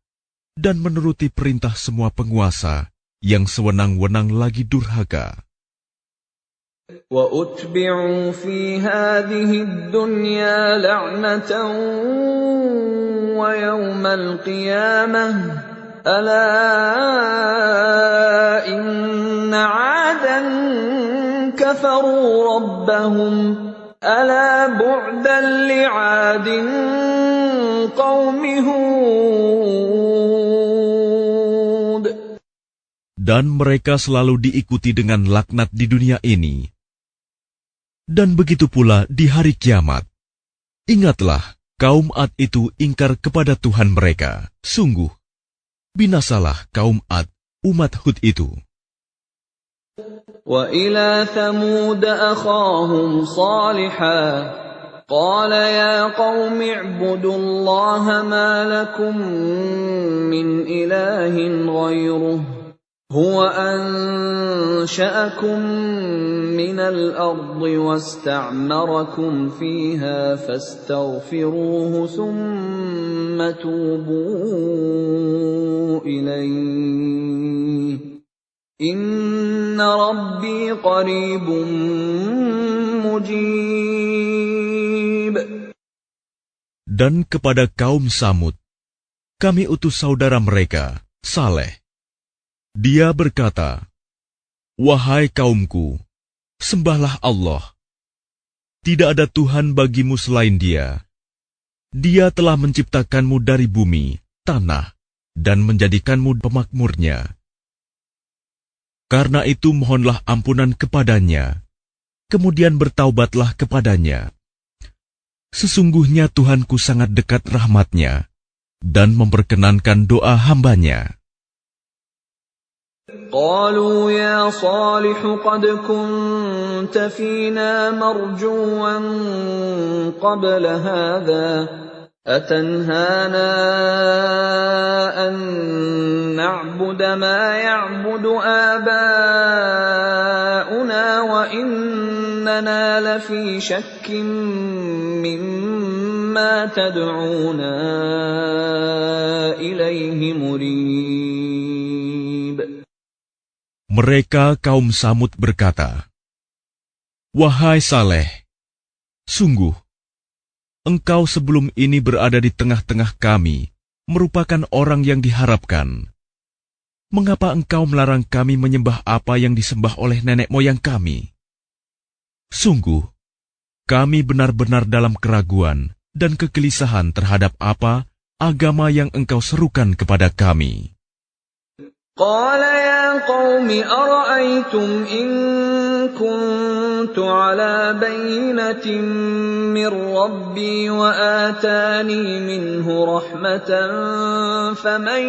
dan menuruti perintah semua penguasa yang sewenang-wenang lagi durhaka. وَأُتْبِعُوا فِي هَٰذِهِ الدُّنْيَا لَعْنَةً وَيَوْمَ الْقِيَامَةِ أَلَا إِنَّ عَادًا كَفَرُوا رَبَّهُمْ ألا بعدا لعاد قوم هود. Dan mereka selalu diikuti dengan laknat di dunia ini. Dan begitu pula di hari kiamat. Ingatlah, kaum Ad itu ingkar kepada Tuhan mereka. Sungguh, binasalah kaum Ad, umat Hud itu. وإلى ثمود أخاهم صالحا قال يا قوم اعبدوا الله ما لكم من إله غيره هو أنشأكم من الأرض واستعمركم فيها فاستغفروه ثم توبوا إليه إن ربي قريب مجيب. Dan kepada kaum Samud, kami utus saudara mereka, Saleh. Dia berkata, "Wahai kaumku, sembahlah Allah. Tidak ada Tuhan bagimu selain Dia. Dia telah menciptakanmu dari bumi, tanah, dan menjadikanmu pemakmurnya. Karena itu mohonlah ampunan kepadanya, kemudian bertaubatlah kepadanya. Sesungguhnya Tuhanku sangat dekat rahmatnya, dan memperkenankan doa hambanya." قالوا يا صالح قد كنت فينا مرجوا قبل هذا أتنهانا أن نعبد ما يعبد آباؤنا وإننا لفي شك مما تدعونا إليه مريب. Mereka kaum Samud berkata, "Wahai Saleh, sungguh, engkau sebelum ini berada di tengah-tengah kami, merupakan orang yang diharapkan. Mengapa engkau melarang kami menyembah apa yang disembah oleh nenek moyang kami? Sungguh, kami benar-benar dalam keraguan dan kegelisahan terhadap apa agama yang engkau serukan kepada kami." قال يا قوم أرأيتم إن كنت على بينة من ربي وآتاني منه رحمة فمن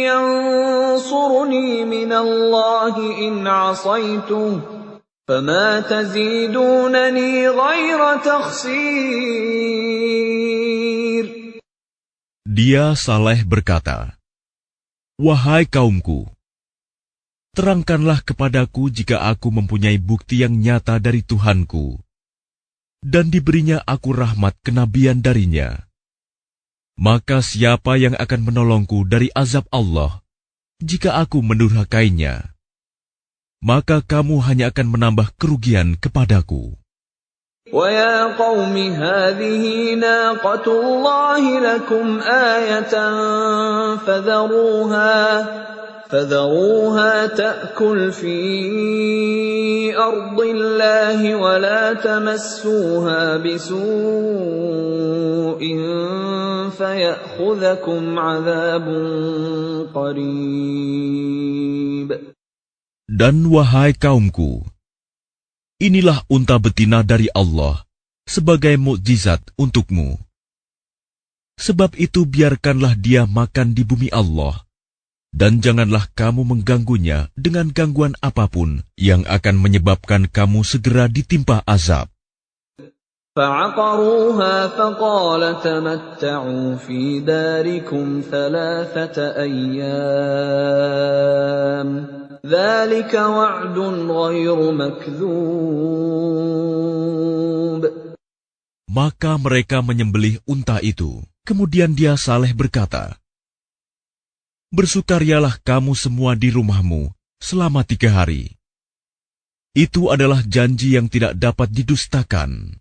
ينصرني من الله إن عصيته فما تزيدونني غير تخسير. Dia Saleh berkata, "Wahai kaumku, terangkanlah kepadaku jika aku mempunyai bukti yang nyata dari Tuhanku, dan diberinya aku rahmat kenabian darinya. Maka siapa yang akan menolongku dari azab Allah jika aku mendurhakainya? Maka kamu hanya akan menambah kerugian kepadaku." وَيَا قَوْمِ هَٰذِهِ نَاقَةُ اللَّهِ لَكُمْ آيَةً فَذَرُوهَا تَأْكُلْ فِي أَرْضِ اللَّهِ وَلَا تَمَسُّوهَا بِسُوءٍ فَيَأْخُذَكُمْ عَذَابٌ قَرِيبٌ. Dan wahai kaumku, inilah unta betina dari Allah sebagai mukjizat untukmu. Sebab itu biarkanlah dia makan di bumi Allah, dan janganlah kamu mengganggunya dengan gangguan apapun yang akan menyebabkan kamu segera ditimpa azab. فَعَقَرُوهَا فَقَالَ تَمَتَّعُوا فِي دَارِكُمْ 3 أَيَّامٍ ذَلِكَ وَعْدٌ غَيْرُ مَكْذُوبٍ. Maka mereka menyembelih unta itu. Kemudian dia Saleh berkata, "Bersukarialah kamu semua di rumahmu selama 3 hari. Itu adalah janji yang tidak dapat didustakan."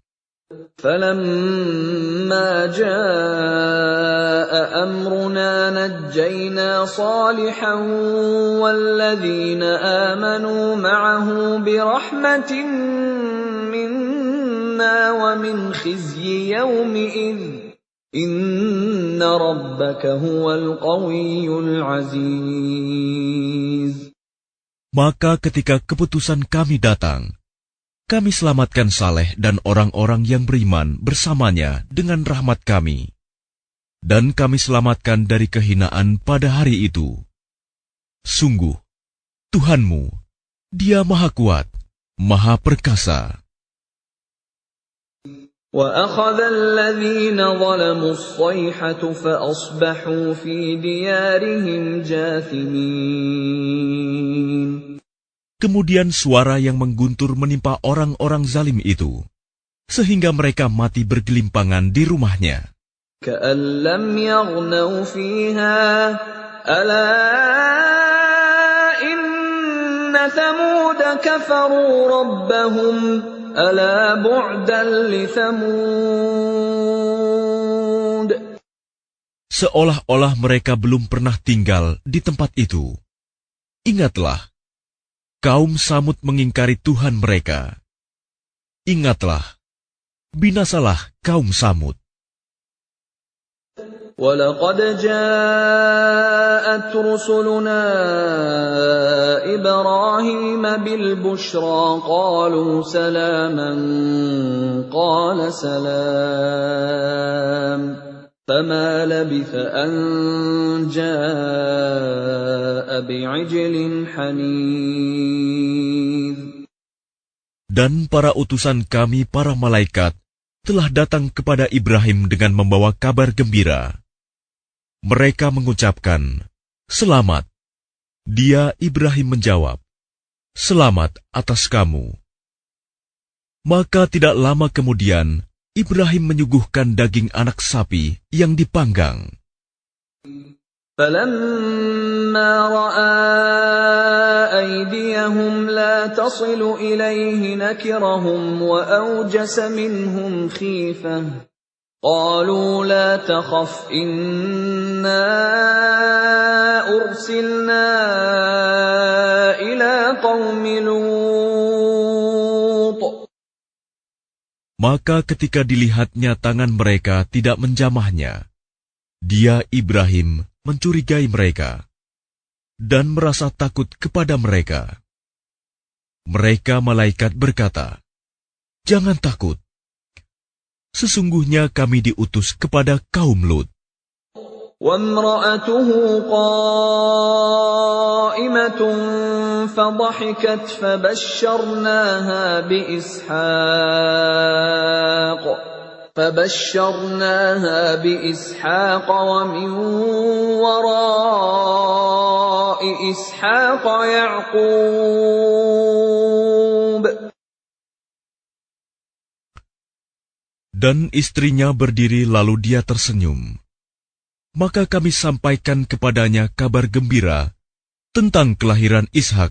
فَلَمَّا جَاءَ أَمْرُنَا نَجَّيْنَا صَالِحًا وَالَّذِينَ آمَنُوا مَعَهُ بِرَحْمَةٍ ومن خزي يومئذ إن ربك هو القوي العزيز. Maka ketika keputusan kami datang, kami selamatkan Saleh dan orang-orang yang beriman bersamanya dengan rahmat kami. Dan kami selamatkan dari kehinaan pada hari itu. Sungguh, Tuhanmu, Dia Maha Kuat, Maha Perkasa. وَأَخَذَ الَّذِينَ ظَلَمُوا الصَّيْحَةُ فَأَصْبَحُوا فِي دِيَارِهِمْ جَاثِمِينَ. Kemudian suara yang mengguntur menimpa orang-orang zalim itu, sehingga mereka mati bergelimpangan di rumahnya. كَأَن لَّمْ يَغْنَوْا فِيهَا أَلَا إِنَّ ثَمُودَ كَفَرُوا رَبَّهُمْ أَلَا بُعْدًا لِثَمُودَ. Seolah-olah mereka belum pernah tinggal di tempat itu. Ingatlah, kaum Samud mengingkari Tuhan mereka. Ingatlah, binasalah kaum Samud. وَلَقَدْ جَاءَتْ رُسُلُنَا إِبْرَاهِيمَ بِالْبُشْرَىٰ قَالُوا سَلَامًا قَالَ سَلَامٌ فَمَا لَبِثَ أَن جَاءَ بِعِجْلٍ حَنِيذٍ. Dan para utusan kami, para malaikat, telah datang kepada Ibrahim dengan membawa kabar gembira. Mereka mengucapkan, "Selamat." Dia, Ibrahim, menjawab, "Selamat atas kamu." Maka tidak lama kemudian, Ibrahim menyuguhkan daging anak sapi yang dipanggang. فَلَمَّا رَأَىٰ أَيْدِيَهُمْ لَا تَصِلُ إِلَيْهِ نَكِرَهُمْ وَأَوْجَسَ مِنْهُمْ خِيفَةً قَالُوا لَا تَخَفْ إِنَّا أُرْسِلْنَا إِلَىٰ قَوْمِ لُوطٍ. Maka ketika dilihatnya tangan mereka tidak menjamahnya, dia, Ibrahim, mencurigai mereka dan merasa takut kepada mereka. Mereka malaikat berkata, "Jangan takut. Sesungguhnya kami diutus kepada kaum Lut." وَامْرَأَتُهُ قَائِمَةٌ فَضَحِكَتْ فَبَشَّرْنَاهَا بِإِسْحَاقَ وَمِنْ وَرَاءِ إِسْحَاقَ يَعْقُوبَ. Dan istrinya berdiri lalu dia tersenyum. Maka kami sampaikan kepadanya kabar gembira tentang kelahiran Ishak.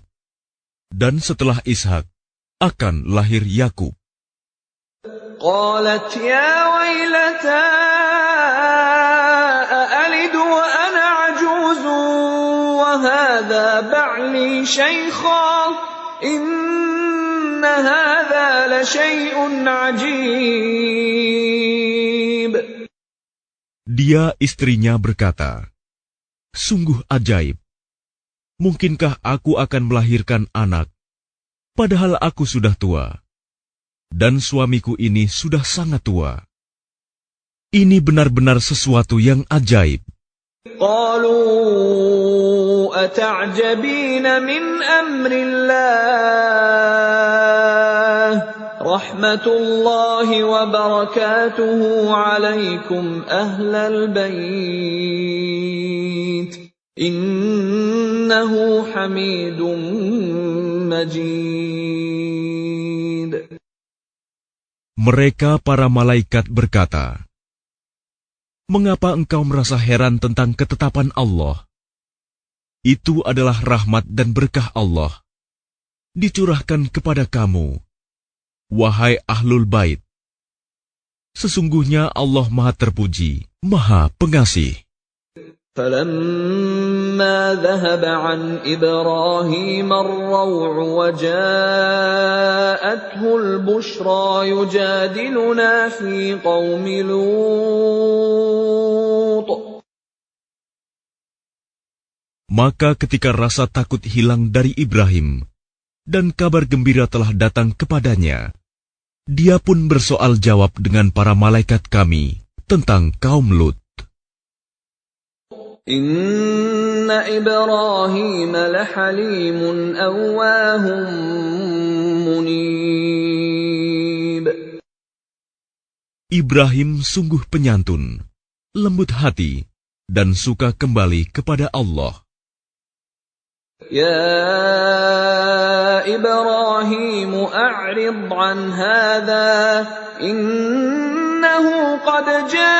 Dan setelah Ishak akan lahir Yakub. قالت يا ويلتى أألد وأنا عجوز وهذا بعلي شيخا إن هذا لشيء عجيب. Dia, istrinya, berkata, "Sungguh ajaib. Mungkinkah aku akan melahirkan anak, padahal aku sudah tua? Dan suamiku ini sudah sangat tua. Ini benar-benar sesuatu yang ajaib." قالوا أتعجبين من أمر الله رحمة الله وبركاته عليكم أهل البيت إنه حميد مجيد. Mereka para malaikat berkata, "Mengapa engkau merasa heran tentang ketetapan Allah? Itu adalah rahmat dan berkah Allah, dicurahkan kepada kamu, wahai Ahlul Bait. Sesungguhnya Allah Maha Terpuji, Maha Pengasih." فَلَمَّا فلما ذهب عن إبراهيم الروع وجاءته البشرى يجادلنا في قوم لوط. Maka ketika rasa takut hilang dari Ibrahim, dan kabar gembira telah datang kepadanya, dia pun bersoal jawab dengan para malaikat kami tentang kaum Lut. Inna Ibrahim lahalimun awwahum munib. Ibrahim sungguh penyantun, lembut hati, dan suka kembali kepada Allah. Ya Ibrahim a'rid an hadha innahu qad jaa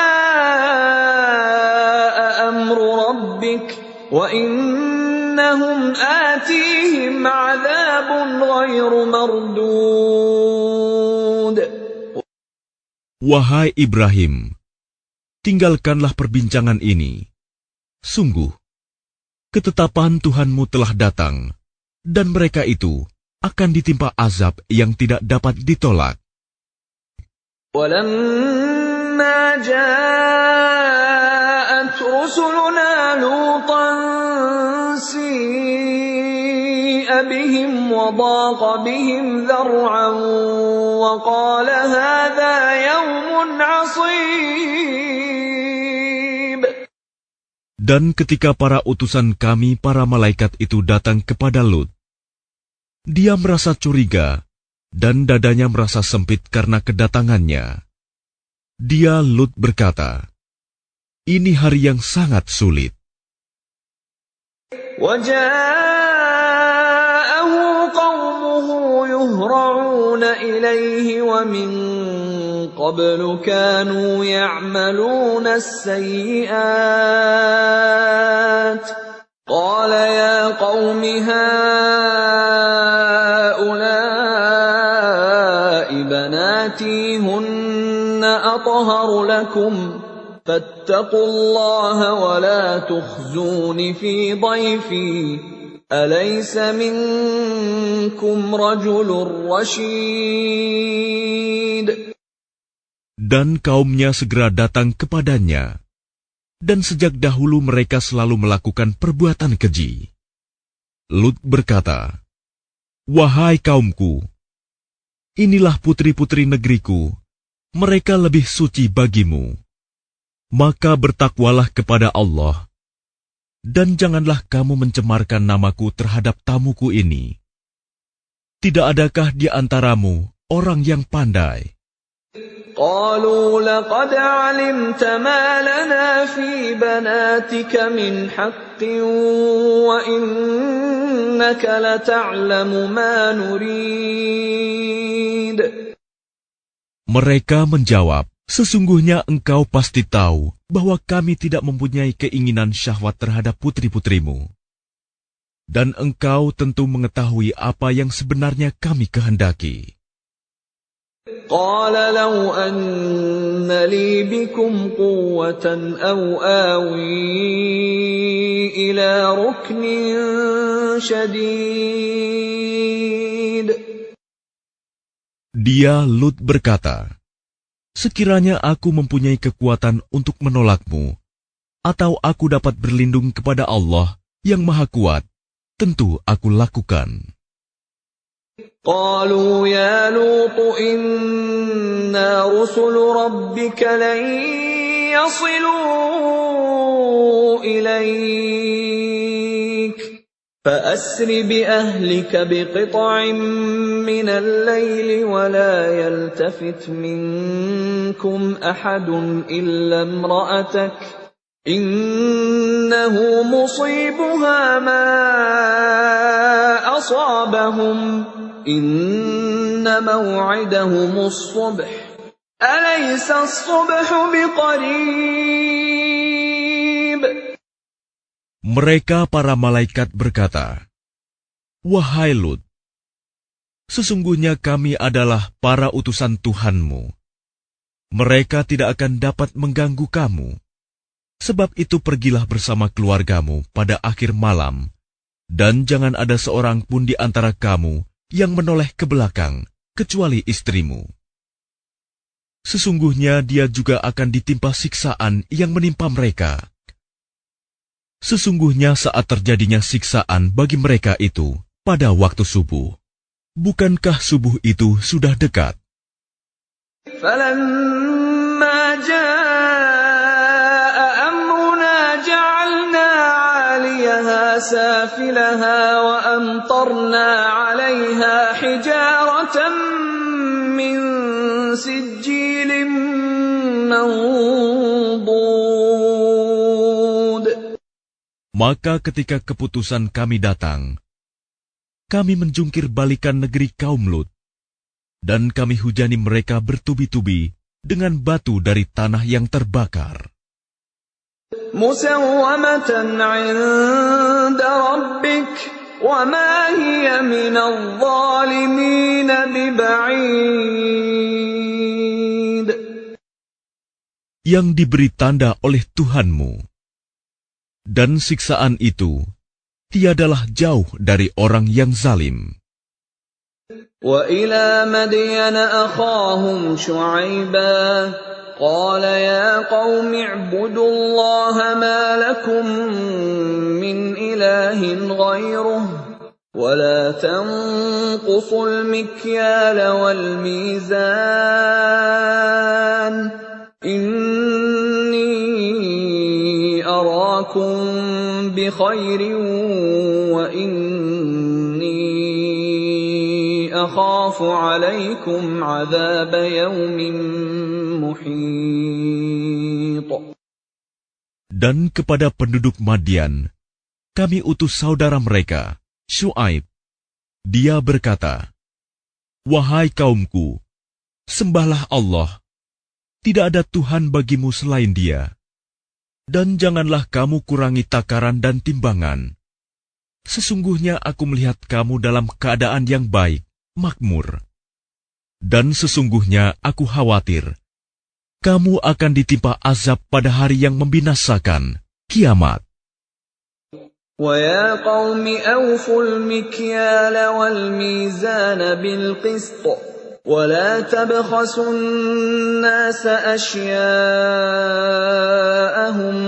amru rabbik wa innahum atihim 'adzabun ghairu mardud. Wahai Ibrahim, tinggalkanlah perbincangan ini. Sungguh, ketetapan Tuhanmu telah datang, dan mereka itu akan ditimpa azab yang tidak dapat ditolak. وَلَمَّا جَاءَتْ رُسُلُنَا لُوطًا سِيءَ بِهِمْ وَضَاقَ بِهِمْ ذَرْعًا وَقَالَ هَذَا يَوْمٌ عَصِيبٌ. Dan ketika para utusan kami, para malaikat itu datang kepada Lut, dia merasa curiga, dan dadanya merasa sempit karena kedatangannya. Dia, Lut, berkata, "Ini hari yang sangat sulit." وَجَاءَهُ قَوْمُهُ يُهْرَعُونَ إِلَيْهِ وَمِنْ قَبْلُ كَانُوا يَعْمَلُونَ السَّيِّئَاتِ قَالَ يَا قَوْمِ هَؤُلَاءِ بَنَاتِي هُنَّ أَطْهَرُ لَكُمْ فَاتَّقُوا اللَّهَ وَلَا تُخْزُونِ فِي ضَيْفِي أَلَيْسَ مِنكُمْ رَجُلٌ رَّشِيدٌ. Dan kaumnya segera datang kepadanya, dan sejak dahulu mereka selalu melakukan perbuatan keji. Lut berkata, "Wahai kaumku, inilah putri-putri negeriku, mereka lebih suci bagimu. Maka bertakwalah kepada Allah, dan janganlah kamu mencemarkan namaku terhadap tamuku ini. Tidak adakah di antaramu orang yang pandai?" قالوا لقد علمت ما لنا في بناتك من حق وإنك لتعلم ما نريد. Mereka menjawab, "Sesungguhnya engkau pasti tahu bahwa kami tidak mempunyai keinginan syahwat terhadap putri-putrimu. Dan engkau tentu mengetahui apa yang sebenarnya kami kehendaki." قال لو أن لي بكم قوة أو آوي إلى ركن شديد. Dia, Lut, berkata, "Sekiranya aku mempunyai kekuatan untuk menolakmu, atau aku dapat berlindung kepada Allah yang Maha Kuat, tentu aku lakukan." قالوا يا لوط إنا رسل ربك لن يصلوا إليك فأسر بأهلك بقطع من الليل ولا يلتفت منكم أحد إلا امرأتك إنه مصيبها ما أصابهم إن موعدهم الصبح أليس الصبح بقريب. Mereka para malaikat berkata, "Wahai Lut, sesungguhnya kami adalah para utusan Tuhanmu. Mereka tidak akan dapat mengganggu kamu. Sebab itu pergilah bersama keluargamu pada akhir malam, dan jangan ada seorang pun di antara kamu yang menoleh ke belakang, kecuali istrimu. Sesungguhnya dia juga akan ditimpa siksaan yang menimpa mereka. Sesungguhnya saat terjadinya siksaan bagi mereka itu pada waktu subuh. Bukankah subuh itu sudah dekat? فَلَمَّا جَاءَ أَمْرُنَا جَعَلْنَا عَالِيَهَا سَافِلَهَا وَأَمْطَرْنَا عَلَيْهَا حِجَارَةً مِّن سِجِّيلٍ مَّنضُودٍ. Maka ketika keputusan kami datang, kami menjungkir balikan negeri kaum Lut, dan kami hujani mereka bertubi-tubi dengan batu dari tanah yang terbakar. مُّسَوَّمَةً عِندَ رَبِّكَ وَمَا هِيَ مِنَ الظَّالِمِينَ بِبَعِيدٍ. Yang diberi tanda oleh Tuhanmu. Dan siksaan itu tiadalah jauh dari orang yang zalim. وَإِلَى مَدْيَنَ أَخَاهُمْ شُعَيْبًا قَالَ يَا قَوْمِ اعْبُدُوا اللَّهَ مَا لَكُم مِّنْ إِلَٰهٍ غَيْرُهُ وَلَا تَنقُصُوا الْمِكْيَالَ وَالْمِيزَانَ إِنِّي أَرَاكُم بِخَيْرٍ وَإِنِّي أَخَافُ عَلَيْكُمْ عَذَابَ يَوْمٍ مُحِيطٍ. Dan kepada penduduk Madian, kami utus saudara mereka, Syuaib. Dia berkata, "Wahai kaumku, sembahlah Allah. Tidak ada Tuhan bagimu selain Dia. Dan janganlah kamu kurangi takaran dan timbangan. Sesungguhnya aku melihat kamu dalam keadaan yang baik, makmur. Dan sesungguhnya aku khawatir, kamu akan ditimpa azab pada hari yang membinasakan, kiamat." وَيَا قَوْمِ أَوْفُوا الْمِكْيَالَ وَالْمِيزَانَ بِالْقِسْطِ وَلَا تَبْخَسُوا النَّاسَ أَشْيَاءَهُمْ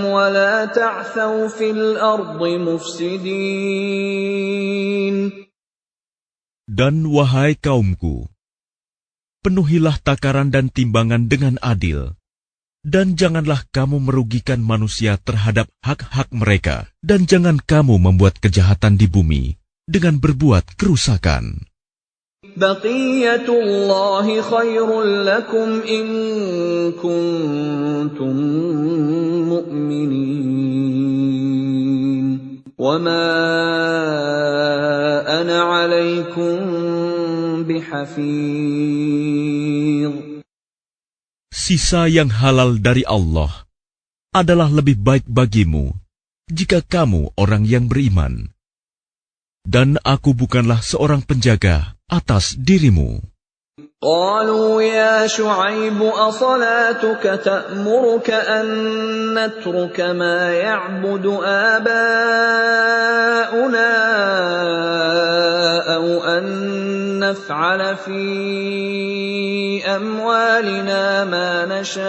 وَلَا تَعْثَوْا فِي الْأَرْضِ مُفْسِدِينَ. Dan wahai kaumku, penuhilah takaran dan timbangan dengan adil, dan janganlah kamu merugikan manusia terhadap hak-hak mereka, dan jangan kamu membuat kejahatan di bumi dengan berbuat kerusakan. بَقِيَّةُ اللَّهِ خَيْرٌ لَكُمْ إِن كُنتُم مُّؤْمِنِينَ وَمَا أَنَا عَلَيْكُمْ بِحَفِيظٍ. Sisa yang halal dari Allah adalah lebih baik bagimu jika kamu orang yang beriman. Dan aku bukanlah seorang penjaga atas dirimu. قالوا يا شعيب أصلاتك تأمرك أن نترك ما يعبد آباؤنا أو أن نفعل في أموالنا ما نشاء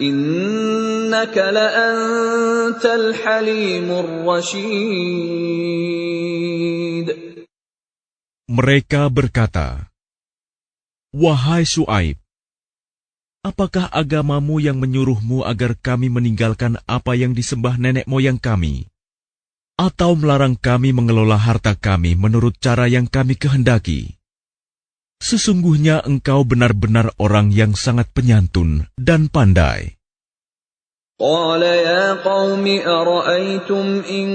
إنك لأنت الحليم الرشيد. Mereka berkata, "Wahai Syuaib, apakah agamamu yang menyuruhmu agar kami meninggalkan apa yang disembah nenek moyang kami, atau melarang kami mengelola harta kami menurut cara yang kami kehendaki? Sesungguhnya engkau benar-benar orang yang sangat penyantun dan pandai." قال يا قوم أرأيتم إن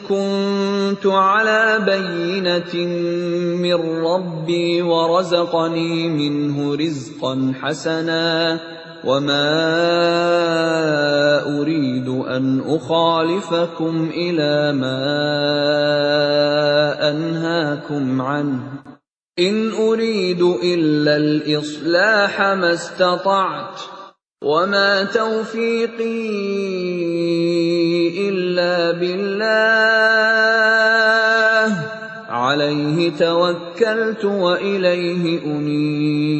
كنت على بينة من ربي ورزقني منه رزقا حسنا وما أريد أن أخالفكم إلى ما أنهاكم عنه إن أريد إلا الإصلاح ما استطعت وَمَا تَوْفِيقِي إِلَّا بِاللَّهِ عَلَيْهِ تَوَكَّلْتُ وَإِلَيْهِ أُنِيبُ.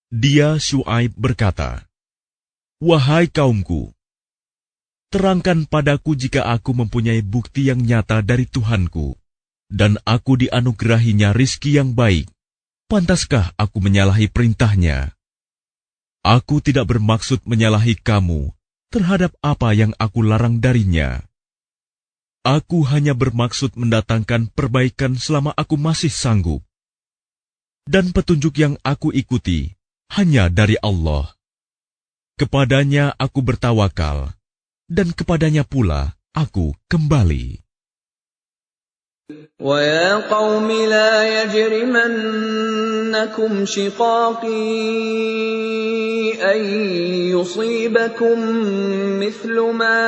Dia Syuaib berkata, "Wahai kaumku, terangkan padaku jika aku mempunyai bukti yang nyata dari Tuhanku, dan aku dianugerahinya rizki yang baik. Pantaskah aku menyalahi perintahnya? Aku tidak bermaksud menyalahi kamu terhadap apa yang aku larang darinya. Aku hanya bermaksud mendatangkan perbaikan selama aku masih sanggup. Dan petunjuk yang aku ikuti hanya dari Allah. Kepadanya aku bertawakal, dan kepadanya pula aku kembali." وَيَا قَوْمِ لَا يَجْرِمَنَّكُمْ شِقَاقِي أَن يُصِيبَكُم مِّثْلُ مَا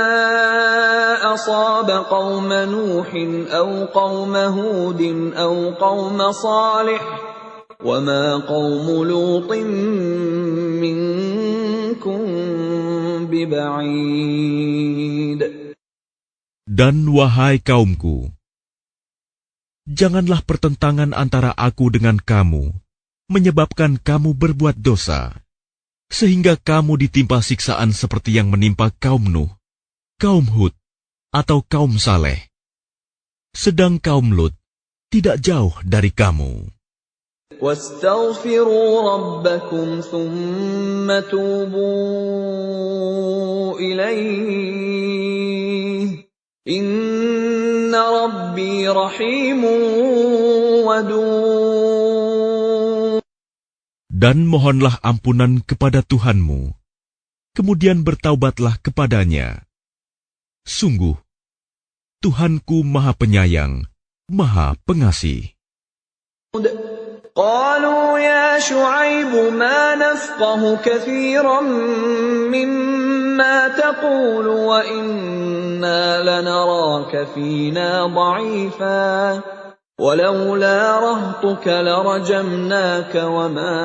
أَصَابَ قَوْمَ نُوحٍ أَوْ قَوْمَ هُودٍ أَوْ قَوْمَ صَالِحٍ وَمَا قَوْمُ لُوطٍ مِّنكُم بِبَعِيدٍ. Dan wahai kaumku, janganlah pertentangan antara aku dengan kamu menyebabkan kamu berbuat dosa, sehingga kamu ditimpa siksaan seperti yang menimpa kaum Nuh, kaum Hud, atau kaum Saleh. Sedang kaum Lut tidak jauh dari kamu. وَاسْتَغْفِرُوا رَبَّكُمْ ثُمَّ تُوبُوا إِلَيْهِ إِنَّ رَبِّي رَحِيمٌ وَدُودٌ. Dan mohonlah ampunan kepada Tuhanmu, kemudian bertaubatlah kepadanya. Sungguh, Tuhanku Maha Penyayang, Maha Pengasih. قالوا يا شعيب ما نفقه كثيرا مما تقول وإنا لنراك فينا ضعيفا ولولا رهطك لرجمناك وما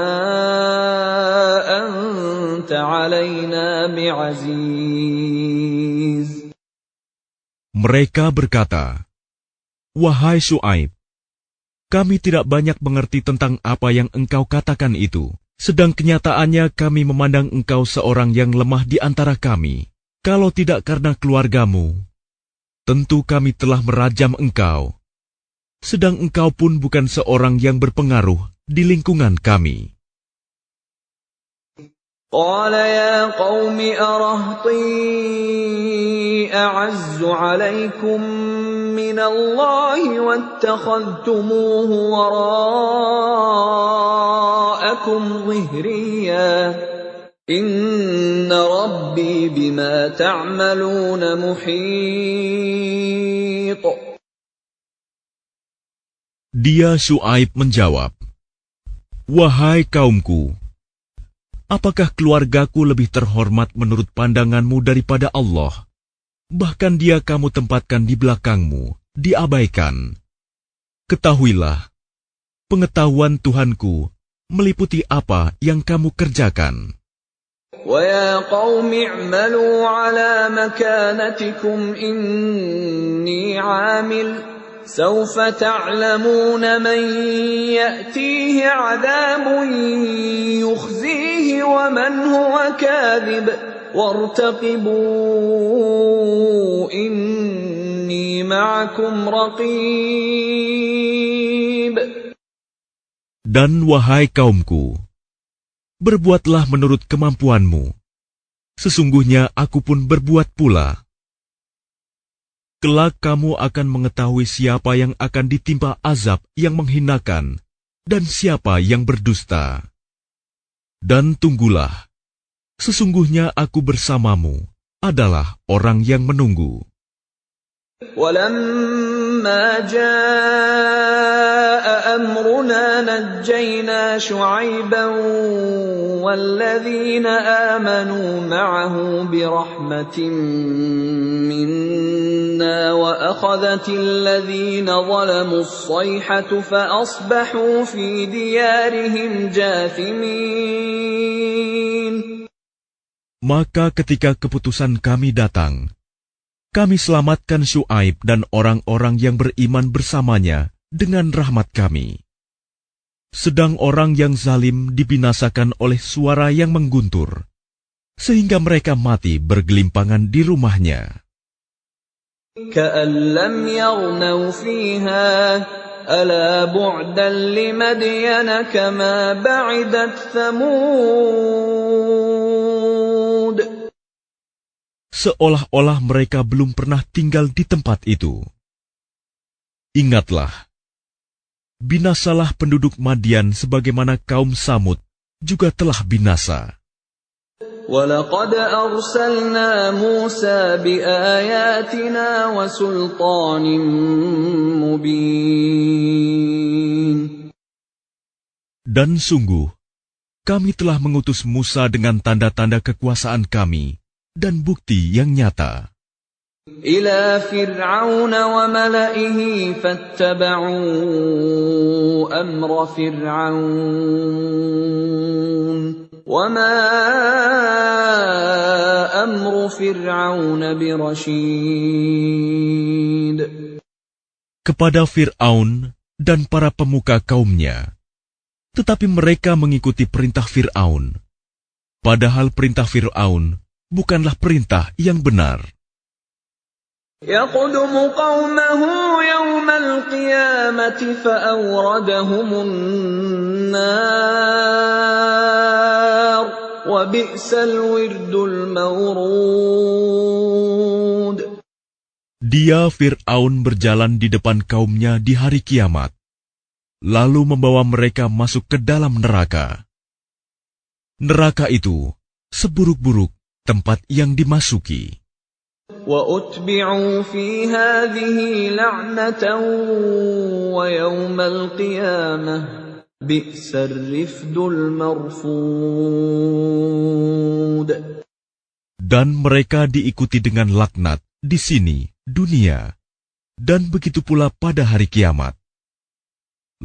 أنت علينا بعزيز. Mereka berkata, "Wahai Syuaib, kami tidak banyak mengerti tentang apa yang engkau katakan itu. Sedang kenyataannya kami memandang engkau seorang yang lemah di antara kami. Kalau tidak karena keluargamu, tentu kami telah merajam engkau. Sedang engkau pun bukan seorang yang berpengaruh di lingkungan kami." قال يا قوم أرهطي أعز عليكم من الله واتخذتموه وراءكم ظهريا إن ربي بما تعملون محيط. Dia Syuaib menjawab, "Wahai kaumku, apakah keluargaku lebih terhormat menurut pandanganmu daripada Allah? Bahkan dia kamu tempatkan di belakangmu, diabaikan. Ketahuilah, pengetahuan Tuhanku meliputi apa yang kamu kerjakan." وَيَا قَوْمِ اعْمَلُوا عَلَى مَكَانَتِكُمْ إِنِّي عَامِلٌ سَوْفَ تَعْلَمُونَ مَنْ يَأْتِيهِ عَذَابٌ يُخْزِيهِ وَمَنْ هُوَ كَاذِبٌ وَارْتَقِبُوا إِنِّي مَعَكُمْ رَقِيبٌ. Dan wahai kaumku, berbuatlah menurut kemampuanmu. Sesungguhnya aku pun berbuat pula. Kelak kamu akan mengetahui siapa yang akan ditimpa azab yang menghinakan dan siapa yang berdusta. Dan tunggulah, sesungguhnya aku bersamamu adalah orang yang menunggu. وَلَمَّا جَاءَ أَمْرُنَا نَجَّيْنَا شُعَيْبًا وَالَّذِينَ آمَنُوا مَعَهُ بِرَحْمَةٍ مِّنَّا وَأَخَذَتِ الَّذِينَ ظَلَمُوا الصَّيْحَةُ فَأَصْبَحُوا فِي دِيَارِهِمْ جَاثِمِينَ. Maka ketika keputusan kami datang, kami selamatkan Syuaib dan orang-orang yang beriman bersamanya dengan rahmat kami. Sedang orang yang zalim dibinasakan oleh suara yang mengguntur, sehingga mereka mati bergelimpangan di rumahnya. كأن لم يغنوا فيها ألا بعدا لمدين كما بعدت ثمود. Seolah-olah mereka belum pernah tinggal di tempat itu. Ingatlah, binasalah penduduk Madian sebagaimana kaum Samud juga telah binasa. وَلَقَدْ أَرْسَلْنَا مُوسَى بِآيَاتِنَا وَسُلْطَانٍ مُبِينٍ. Dan sungguh, kami telah mengutus Musa dengan tanda-tanda kekuasaan kami dan bukti yang nyata. إِلَى فِرْعَوْنَ وَمَلَئِهِ فَاتَّبَعُوا أَمْرَ فِرْعَوْنَ وَمَا أَمْرُ فِرْعَوْنَ بِرَشِيدٍ. Kepada Fir'aun dan para pemuka kaumnya, tetapi mereka mengikuti perintah Fir'aun, padahal perintah Fir'aun bukanlah perintah yang benar. يَقْدُمُ قَوْمَهُ يَوْمَ الْقِيَامَةِ فَأَوْرَدَهُمُ النَّارَ وَبِئْسَ الْوِرْدُ الْمَوْرُودُ. Dia Fir'aun berjalan di depan kaumnya di hari kiamat, lalu membawa mereka masuk ke dalam neraka. Neraka itu seburuk-buruk tempat yang dimasuki. وَأُتْبِعُوا فِي هَذِهِ لَعْنَةً وَيَوْمَ الْقِيَامَةِ بِئْسَ الرِّفْدُ الْمَرْفُودُ. Dan mereka diikuti dengan laknat di sini, dunia, dan begitu pula pada hari kiamat.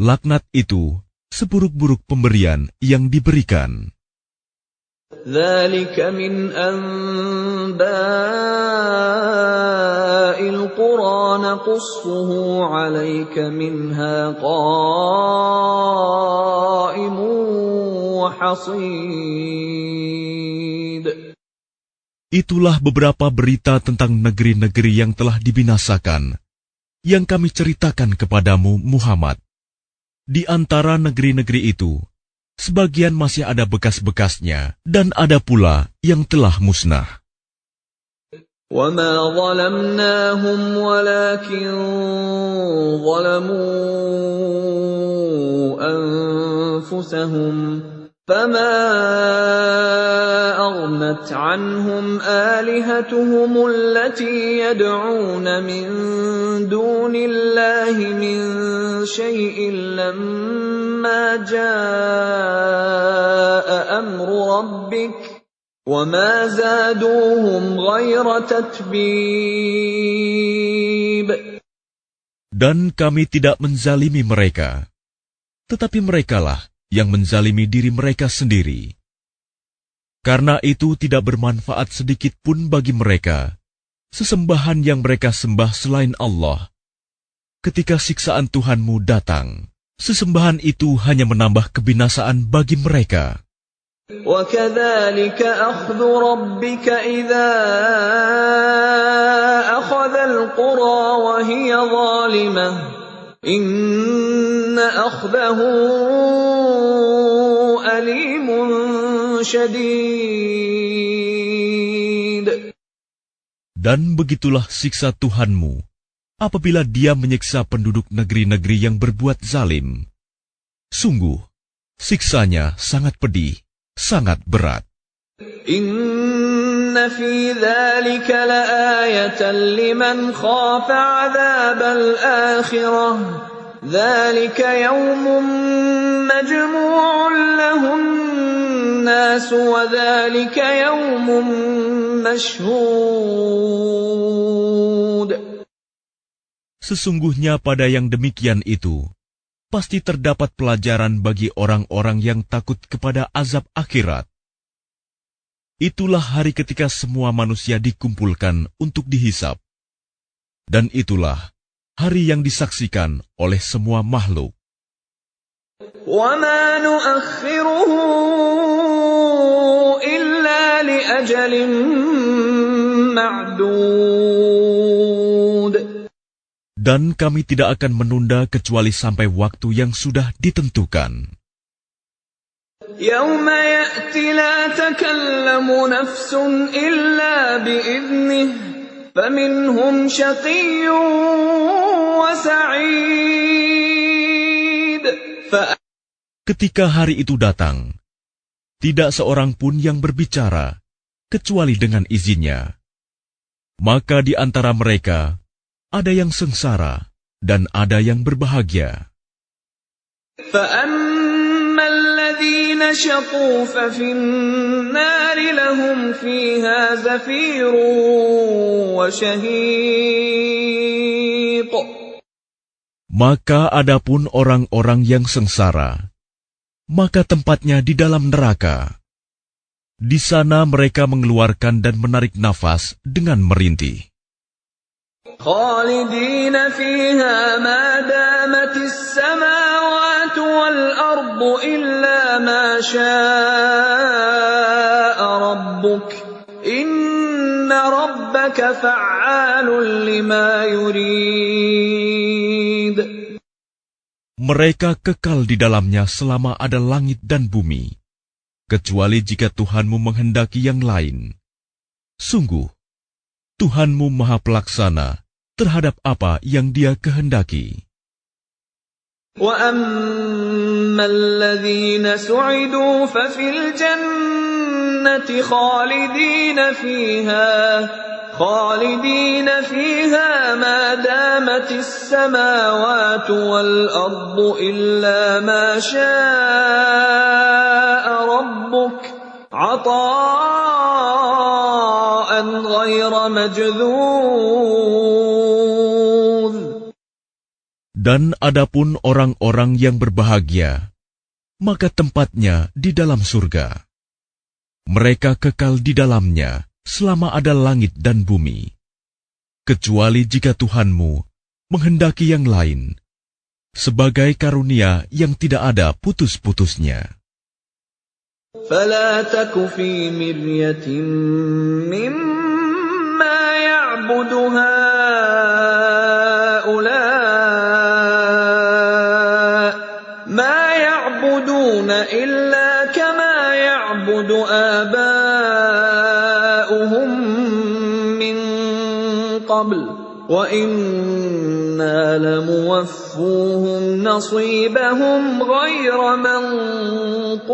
Laknat itu seburuk-buruk pemberian yang diberikan. ذَلِكَ مِنْ أَنْبَاءِ الْقُرَى نَقُصُّهُ عَلَيْكَ مِنْهَا قَائِمٌ وَحَصِيدٌ. Itulah beberapa berita tentang negeri-negeri yang telah dibinasakan, yang kami ceritakan kepadamu, Muhammad. Di antara negeri-negeri itu, sebagian masih ada bekas-bekasnya, dan ada pula yang telah musnah. وَمَا ظَلَمْنَاهُمْ وَلَكِنْ ظَلَمُوا أَنفُسَهُمْ فَمَا أَغْنَتْ عَنْهُمْ آلِهَتُهُمُ الَّتِي يَدْعُونَ مِنْ دُونِ اللَّهِ مِنْ شَيْءٍ لَمَّا جَاءَ أَمْرُ رَبِّكَ وَمَا زَادُوهُمْ غَيْرَ تَتْبِيبٍ. Dan kami tidak menzalimi mereka, tetapi merekalah yang menzalimi diri mereka sendiri. Karena itu tidak bermanfaat sedikit pun bagi mereka sesembahan yang mereka sembah selain Allah. Ketika siksaan Tuhanmu datang, sesembahan itu hanya menambah kebinasaan bagi mereka. وَكَذَلِكَ أَخْذُ رَبِّكَ إِذَا أَخَذَ الْقُرَى وَهِيَ ظَالِمَةٌ إِنَّ أَخْذَهُ أَلِيمٌ شَدِيدٌ. Dan begitulah siksa Tuhanmu apabila Dia menyiksa penduduk negeri-negeri yang berbuat zalim. Sungguh, siksanya sangat pedih, sangat berat. Inna fi dzalika laayatan liman khafa 'adzabal akhirah. Dzalika yaumun majmu'un lahun nas wa dzalika yaumun mashhud. Sesungguhnya pada yang demikian itu pasti terdapat pelajaran bagi orang-orang yang takut kepada azab akhirat. Itulah hari ketika semua manusia dikumpulkan untuk dihisap. Dan itulah hari yang disaksikan oleh semua makhluk. وَمَا نُؤَخِّرُهُ إِلَّا لِأَجَلٍ مَّعْدُودٍ. Dan kami tidak akan menunda kecuali sampai waktu yang sudah ditentukan. يَوْمَ يَأْتِ لَا تَكَلَّمُ نَفْسٌ إِلَّا بِإِذْنِهِ فَمِنْهُمْ شَقِيٌّ وَسَعِيدٌ. Ketika hari itu datang, tidak seorang pun yang berbicara, kecuali dengan izinnya. Maka di antara mereka, ada yang sengsara, dan ada yang berbahagia. فَأَمَّا الَّذِينَ شَقُوا فَفِي النَّارِ لَهُمْ فِيهَا زَفِيرٌ وَشَهِيقٌ. Maka adapun orang-orang yang sengsara, maka tempatnya di dalam neraka. Di sana mereka mengeluarkan dan menarik nafas dengan merintih. خَالِدِينَ فِيهَا مَا دَامَتِ السَّمَاوَاتُ وَالْأَرْضُ إِلَّا مَا شَاءَ رَبُّكَ إِنَّ رَبَّكَ فَعَّالٌ لِمَا يُرِيدُ. Mereka kekal di dalamnya selama ada langit dan bumi, kecuali jika Tuhanmu menghendaki yang lain. Sungguh, Tuhanmu Maha Pelaksana terhadap apa yang Dia kehendaki. وَأَمَّا الَّذِينَ سُعِدُوا فَفِي الْجَنَّةِ خَالِدِينَ فِيهَا مَا دَامَتِ السَّمَاوَاتُ وَالْأَرْضُ إِلَّا مَا شَاءَ رَبُّكَ عَطَاءً غَيْرَ مَجْذُوذٍ. Dan adapun orang-orang yang berbahagia, maka tempatnya di dalam surga. Mereka kekal di dalamnya selama ada langit dan bumi, kecuali jika Tuhanmu menghendaki yang lain, sebagai karunia yang tidak ada putus-putusnya. فَلَا تَكُ فِي مِرْيَةٍ مِّمَّا يَعْبُدُ هَٰؤُلَاءِ مَا يَعْبُدُونَ إِلَّا كَمَا يَعْبُدُ آبَاؤُهُم مِّن قَبْلُ وَإِنَّا لَمُوَفُّوهُمْ نَصِيبَهُمْ غَيْرَ مَنقُوصٍ.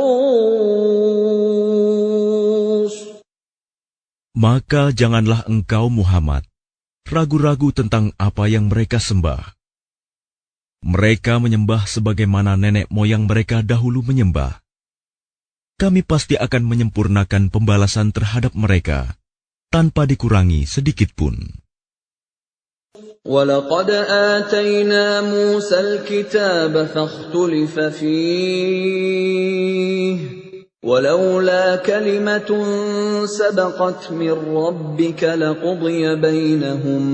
Maka janganlah engkau Muhammad ragu-ragu tentang apa yang mereka sembah. Mereka menyembah sebagaimana nenek moyang mereka dahulu menyembah. Kami pasti akan menyempurnakan pembalasan terhadap mereka tanpa dikurangi sedikit pun. وَلَقَدْ آتَيْنَا مُوسَى الْكِتَابَ فَاخْتُلِفَ فِيهِ وَلَوْلَا كَلِمَةٌ سَبَقَتْ مِنْ رَبِّكَ لَقُضِيَ بَيْنَهُمْ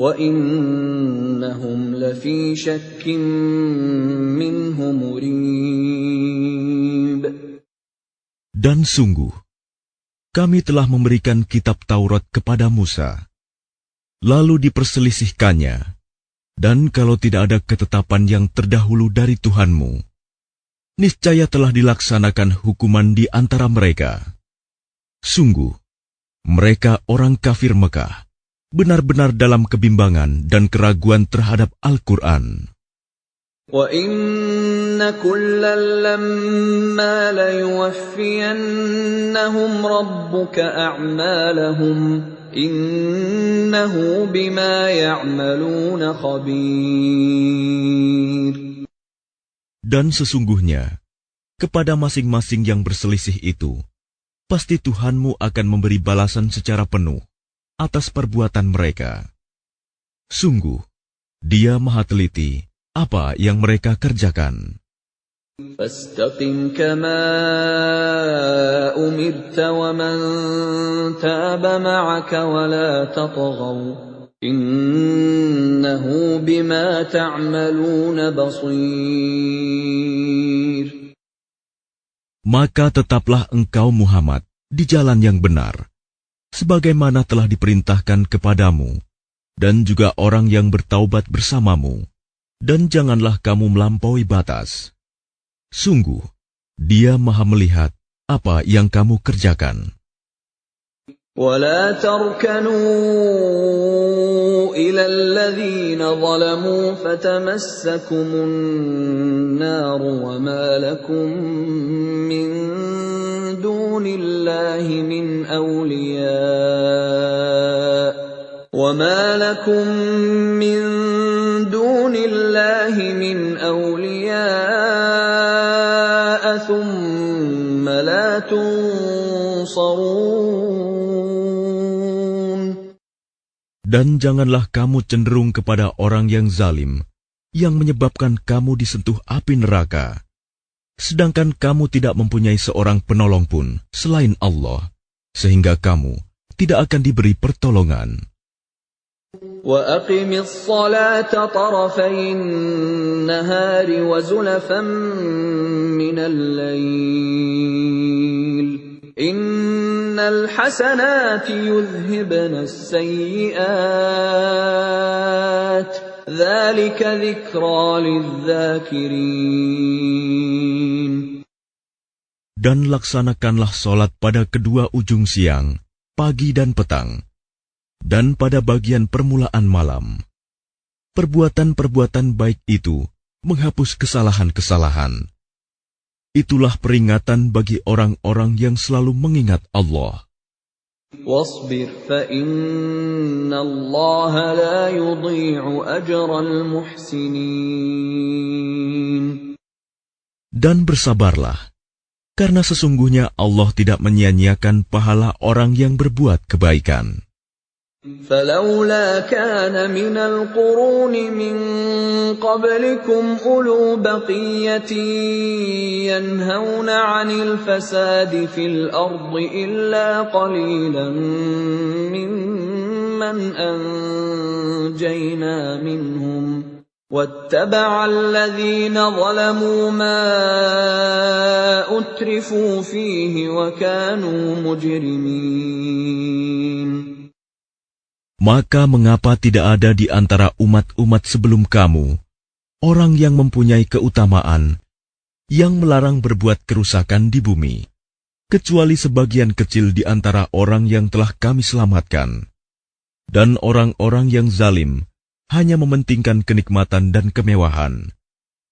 وَإِنَّهُمْ لَفِي شَكٍّ مِّنْهُ مُرِيبٍ. Dan sungguh, kami telah memberikan kitab Taurat kepada Musa, lalu diperselisihkannya, dan kalau tidak ada ketetapan yang terdahulu dari Tuhanmu, niscaya telah dilaksanakan hukuman di antara mereka. Sungguh, mereka orang kafir Mekah, benar-benar dalam kebimbangan dan keraguan terhadap Al-Quran. وَإِنَّ كُلًّا لَّمَّا لَيُوَفِّيَنَّهُمْ رَبُّكَ أَعْمَالَهُمْ إِنَّهُ بِمَا يَعْمَلُونَ خَبِيرٌ. Dan sesungguhnya, kepada masing-masing yang berselisih itu, pasti Tuhanmu akan memberi balasan secara penuh atas perbuatan mereka. Sungguh, Dia Maha Teliti apa yang mereka kerjakan. فاستقم كما أمرت ومن تاب معك ولا تطغوا إنه بما تعملون بصير. Maka tetaplah engkau Muhammad di jalan yang benar, sebagaimana telah diperintahkan kepadamu, dan juga orang yang bertaubat bersamamu, dan janganlah kamu melampaui batas. Sungguh, Dia Maha melihat apa yang kamu kerjakan. ولا تركنوا إلى الذين ظلموا فتمسكم النار وما لكم من دون الله من أولياء ثم لا تنصرون. Dan janganlah kamu cenderung kepada orang yang zalim, yang menyebabkan kamu disentuh api neraka, sedangkan kamu tidak mempunyai seorang penolong pun selain Allah, sehingga kamu tidak akan diberi pertolongan. وَأَقِمِ الصَّلَاةَ طَرَفَيِ النَّهَارِ وَزُلَفًا مِّنَ اللَّيْلِ إِنَّ الْحَسَنَاتِ يُذْهِبْنَ السَّيِّئَاتِ ذَلِكَ ذِكْرَى لِلذَّاكِرِينَ. Dan laksanakanlah solat pada kedua ujung siang, pagi dan petang, dan pada bagian permulaan malam. Perbuatan-perbuatan baik itu menghapus kesalahan-kesalahan. Itulah peringatan bagi orang-orang yang selalu mengingat Allah. وَاصْبِرْ فَإِنَّ اللَّهَ لَا يُضِيعُ أَجْرَ الْمُحْسِنِينَ. Dan bersabarlah, karena sesungguhnya Allah tidak menyia-nyiakan pahala orang yang berbuat kebaikan. فَلَوْلَا كَانَ مِنَ الْقُرُونِ مِنْ قَبْلِكُمْ أُولُو بَقِيَّةٍ يَنْهَوْنَ عَنِ الْفَسَادِ فِي الْأَرْضِ إِلَّا قَلِيلًا مِّمَّنْ أَنْجَيْنَا مِنْهُمْ وَاتَّبَعَ الَّذِينَ ظَلَمُوا مَا أُتْرِفُوا فِيهِ وَكَانُوا مُجْرِمِينَ. Maka mengapa tidak ada di antara umat-umat sebelum kamu orang yang mempunyai keutamaan, yang melarang berbuat kerusakan di bumi, kecuali sebagian kecil di antara orang yang telah kami selamatkan. Dan orang-orang yang zalim hanya mementingkan kenikmatan dan kemewahan,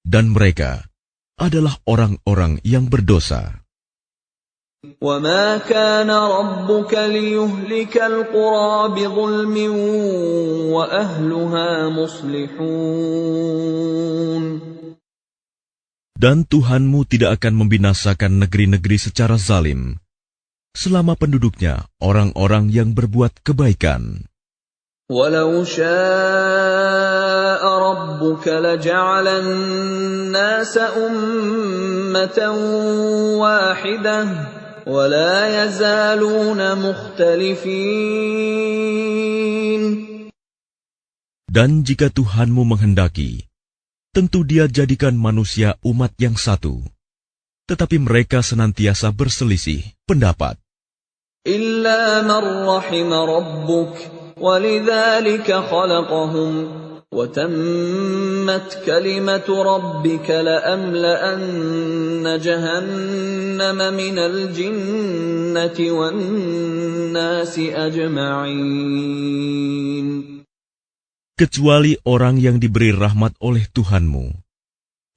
dan mereka adalah orang-orang yang berdosa. وَمَا كَانَ رَبُّكَ لِيُهْلِكَ الْقُرَى بِظُلْمٍ وَأَهْلُهَا مُصْلِحُونَ. Dan Tuhanmu tidak akan membinasakan negeri-negeri secara zalim, selama penduduknya orang-orang yang berbuat kebaikan. وَلَوْ شَاءَ رَبُّكَ لَجَعَلَ النَّاسَ أُمَّةً وَاحِدَةً وَلَا يَزَالُونَ مُخْتَلِفِينَ. Dan jika Tuhanmu menghendaki, tentu Dia jadikan manusia umat yang satu, tetapi mereka senantiasa berselisih pendapat. إِلَّا مَنْ رَحِمَ رَبُّكَ وَلِذَلِكَ خَلَقَهُمْ وَتَمَّتْ كَلِمَةُ رَبِّكَ لَأَمْلَأَنَّ جَهَنَّمَ مِنَ الْجِنَّةِ وَالنَّاسِ أَجْمَعِينَ. Kecuali orang yang diberi rahmat oleh Tuhanmu,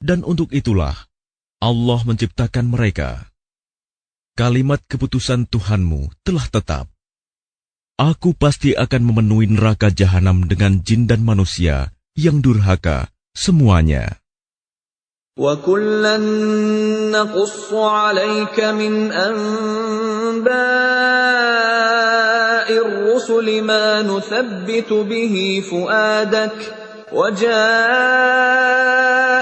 dan untuk itulah Allah menciptakan mereka. Kalimat keputusan Tuhanmu telah tetap. Aku pasti akan memenuhi neraka jahanam dengan jin dan manusia yang durhaka semuanya. وَكُلًّا نَّقُصُّ عَلَيْكَ مِنْ أَنبَاءِ الرُّسُلِ مَا نُثَبِّتُ بِهِ فُؤَادَكَ وَجَاءَكَ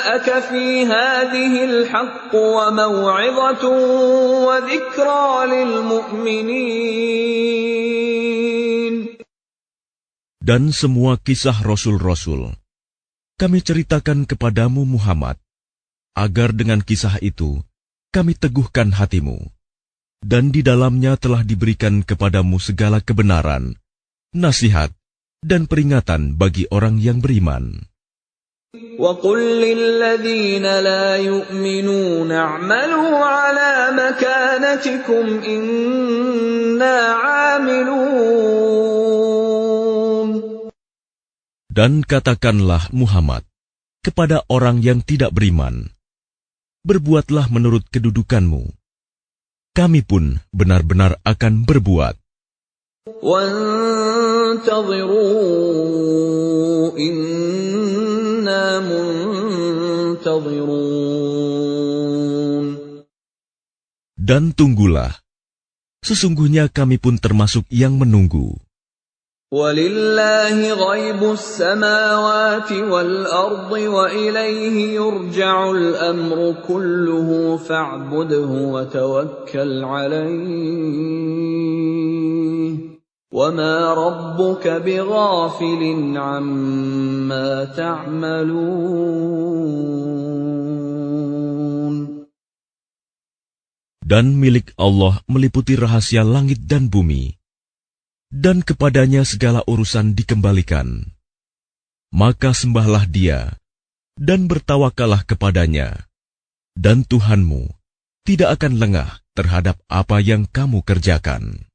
جاءك في هذه الحق وموعظة وذكرى للمؤمنين. Dan semua kisah Rasul-Rasul kami ceritakan kepadamu Muhammad, agar dengan kisah itu kami teguhkan hatimu, dan di dalamnya telah diberikan kepadamu segala kebenaran, nasihat, dan peringatan bagi orang yang beriman. وَقُلْ لِلَّذِينَ لَا يُؤْمِنُونَ اعْمَلُوا عَلَى مَكَانَتِكُمْ إِنَّا عَامِلُونَ. Dan katakanlah Muhammad kepada orang yang tidak beriman, berbuatlah menurut kedudukanmu. Kami pun benar-benar akan berbuat. وَانْتَظِرُوا إِنَّا مُنْتَظِرُونَ. Dan tunggulah, sesungguhnya kami pun termasuk yang menunggu. وَلِلَّهِ غَيْبُ السَّمَاوَاتِ وَالْأَرْضِ وَإِلَيْهِ يُرْجَعُ الْأَمْرُ كُلُّهُ فَاعْبُدْهُ وَتَوَكَّلْ عَلَيْهِ وَمَا رَبُّكَ بِغَافِلٍ عَمَّا تَعْمَلُونَ. Dan milik Allah meliputi rahasia langit dan bumi, dan kepadanya segala urusan dikembalikan. Maka sembahlah Dia, dan bertawakallah kepadanya, dan Tuhanmu tidak akan lengah terhadap apa yang kamu kerjakan.